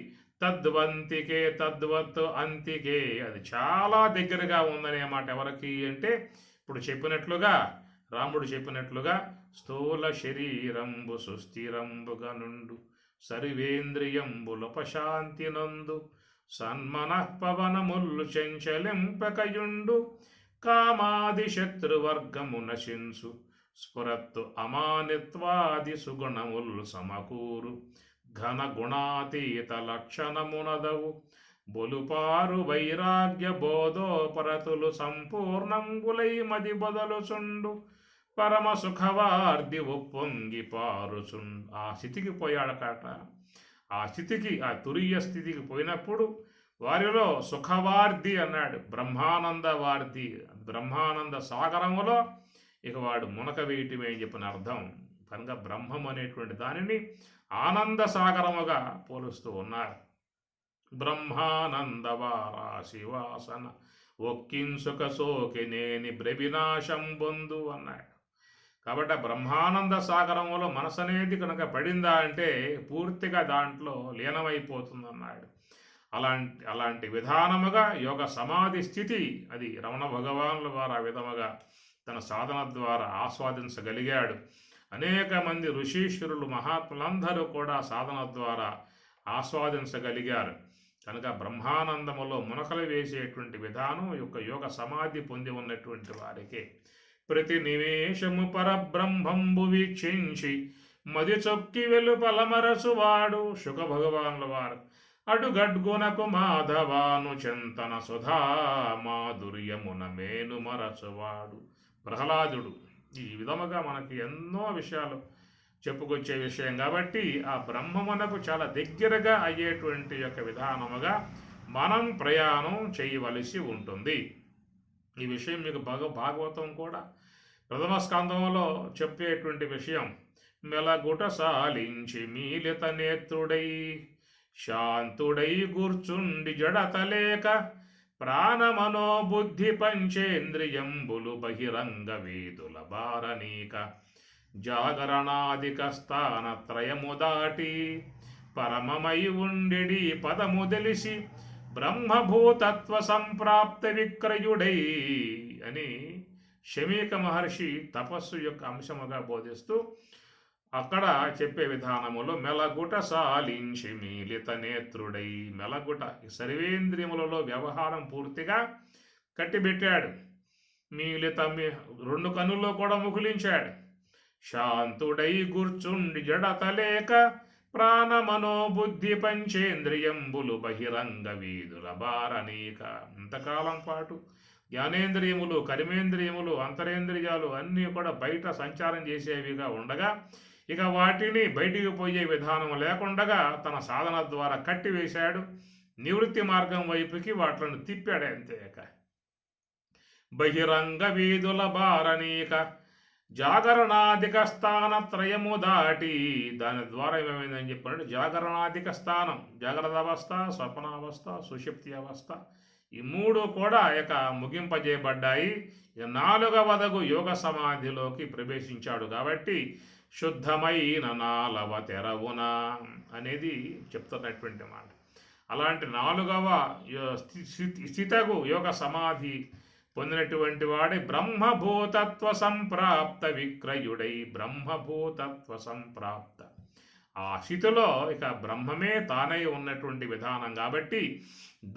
S1: తద్వంతికే తద్వత్ అంతికే, అది చాలా దగ్గరగా ఉందనే మాట ఎవరికి అంటే ఇప్పుడు చెప్పినట్లుగా రాముడు చెప్పినట్లుగా స్థూల శరీరంబు సుస్థిరంబుగా నుండు సర్వేంద్రియంబులపశాంతి నందు సన్మనఃపవనముల్లు చెంచలింపకయుండు కామాది శత్రువర్గము నశించు స్ఫురత్తు అమానిత్వాది సుగుణములు సమకూరు ఘన గుణాతీత లక్షణమునదవు బొలుపారు వైరాగ్య బోధోపరతులు సంపూర్ణంగులై మది బదలుచుండు పరమ సుఖవార్ది ఒప్పొంగి పారుచుండు. ఆ స్థితికి పోయాడకాట. ఆ స్థితికి, ఆ తురీయ స్థితికి పోయినప్పుడు వారిలో సుఖవార్ది అన్నాడు, బ్రహ్మానంద వార్ది, బ్రహ్మానంద సాగరములో ఇక వాడు మునక వేయటమే అని చెప్పిన అర్థం. కనుక బ్రహ్మం అనేటువంటి దానిని ఆనంద సాగరముగా పోలుస్తూ ఉన్నారు. బ్రహ్మానందవారాశి వాసన ఒక్కింసుక సోకినేని బ్రవినాశం బొందు అన్నాడు. కాబట్టి బ్రహ్మానంద సాగరములో మనసు అనేది కనుక పడిందా అంటే పూర్తిగా దాంట్లో లీనమైపోతుందన్నాడు. అలాంటి విధానముగా యోగ సమాధి స్థితి అది రమణ భగవానుల వారు ఆ విధముగా తన సాధన ద్వారా ఆస్వాదించగలిగాడు. అనేక మంది ఋషీశ్వరులు మహాత్ములందరూ కూడా సాధన ద్వారా ఆస్వాదించగలిగారు. కనుక బ్రహ్మానందములో మునకలు వేసేటువంటి విధానం యొక్క యోగ సమాధి పొంది ఉన్నటువంటి వారికి ప్రతి నిమేషము పరబ్రహ్మంబు వీక్షించి మది చొక్కి వెలుపలమరచువాడు శుక భగవానుల వారు అడుగడ్గునకు మాధవాను చింతన సుధా మాధుర్యమున మేను మరచువాడు ప్రహ్లాదుడు. ఈ విధముగా మనకి ఎన్నో విషయాలు చెప్పుకొచ్చే విషయం కాబట్టి ఆ బ్రహ్మమునకు చాలా దగ్గరగా అయ్యేటువంటి యొక్క విధానముగా మనం ప్రయాణం చేయవలసి ఉంటుంది. ఈ విషయం మీకు భాగవతం కూడా ప్రథమ స్కంధంలో చెప్పేటువంటి విషయం. మెలగుట సాలించి మీలిత నేత్రుడై శాంతుడై కూర్చుండి జడతలేక ప్రాణమనో బుద్ధి పంచేంద్రియంబులు బహిరంగ వీధుల బారనీక జాగరణాదిక స్థానత్రయము దాటి పరమమై ఉండెడి పదము తెలిసి బ్రహ్మభూతత్వ సంప్రాప్త విక్రయుడై అని శమీక మహర్షి తపస్సు యొక్క అంశముగా బోధిస్తూ అక్కడ చెప్పే విధానములో మెలగుట సాలించి మీలిత నేత్రుడై, మెలగుట సర్వేంద్రియములలో వ్యవహారం పూర్తిగా కట్టిబెట్టాడు. మీలిత రెండు కన్నుల్లో కూడా ముకులించాడు. శాంతుడై కూర్చుండి జడతలేక ప్రాణమనో బుద్ధి పంచేంద్రియంబులు బహిరంగ వీధుల బారనీక. ఇంతకాలం పాటు జ్ఞానేంద్రియములు, కర్మేంద్రియములు, అంతరేంద్రియాలు అన్నీ కూడా బయట సంచారం చేసేవిగా ఉండగా ఇక వాటిని బయటికి పోయే విధానం లేకుండగా తన సాధన ద్వారా కట్టివేశాడు. నివృత్తి మార్గం వైపుకి వాటిని తిప్పాడు. అంతేక బహిరంగ వీధుల బారనీక జాగరణాధిక స్థానత్రయము దాటి, దాని ద్వారా ఏమైందని చెప్పాడు, జాగరణాధిక స్థానం, జాగ్రత్త అవస్థ, స్వప్నావస్థ, సుషుప్తి అవస్థ, ఈ మూడు కూడా ఇక ముగింపజేయబడ్డాయి. నాలుగవదగు యోగ సమాధిలోకి ప్రవేశించాడు. కాబట్టి శుద్ధమైన నాలవ తెరవున అనేది చెప్తున్నటువంటి మాట. అలాంటి నాలుగవ స్థితగు యోగ సమాధి పొందినటువంటి వాడి బ్రహ్మభూతత్వ సంప్రాప్త విక్రయుడై, బ్రహ్మభూతత్వ సంప్రాప్త ఆ స్థితిలో ఇక బ్రహ్మమే తానై ఉన్నటువంటి విధానం కాబట్టి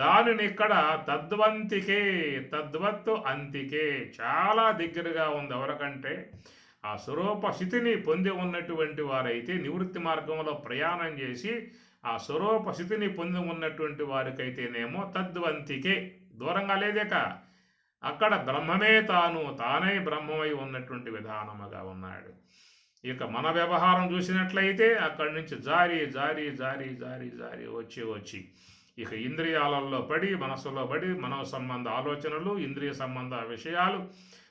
S1: దానిని ఇక్కడ తద్వంతికే తద్వత్తు అంతికే చాలా దగ్గరగా ఉంది. ఎవరికంటే ఆ స్వరూప స్థితిని పొంది ఉన్నటువంటి వారైతే నివృత్తి మార్గంలో ప్రయాణం చేసి ఆ స్వరూప స్థితిని పొంది ఉన్నటువంటి వారికైతేనేమో తద్వంతికే దూరంగా లేదేక అక్కడ బ్రహ్మమే తానే బ్రహ్మమై ఉన్నటువంటి విధానముగా ఉన్నాడు. ఇక మన వ్యవహారం చూసినట్లయితే అక్కడి నుంచి జారి జారి జారి జారి జారి వచ్చి ఇక ఇంద్రియాలలో పడి మనసులో పడి మనో సంబంధ ఆలోచనలు, ఇంద్రియ సంబంధ విషయాలు,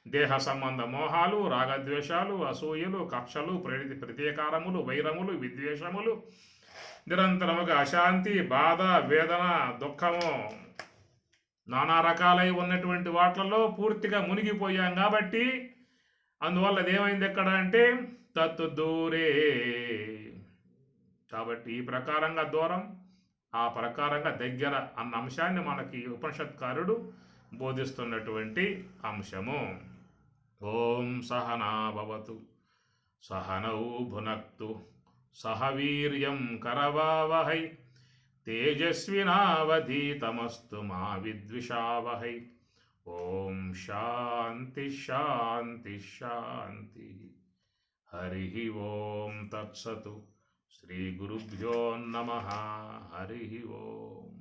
S1: దేహ సంబంధ మోహాలు, రాగద్వేషాలు, అసూయలు, కక్షలు, ప్రతీకారములు, వైరములు, విద్వేషములు, నిరంతరముగా అశాంతి, బాధ, వేదన, దుఃఖము, నానా రకాలై ఉన్నటువంటి వాటిలలో పూర్తిగా మునిగిపోయాం. కాబట్టి అందువల్ల అదేమైంది ఎక్కడ అంటే తత్తు దూరే. కాబట్టి ఈ ప్రకారంగా దూరం, ఆ ప్రకారంగా దగ్గర అన్న అంశాన్ని మనకి ఉపనిషత్కారుడు బోధిస్తున్నటువంటి అంశము. ఓం సహనా భవతు సహనౌ భునక్తు సహ వీర్యం కరవావహై తేజస్వినావధీతమస్తు మా విద్విషావహై. ఓం శాంతి శాంతి శాంతి. హరి ఓం తత్సతు. శ్రీ గురుభ్యో నమః. హరి ఓం.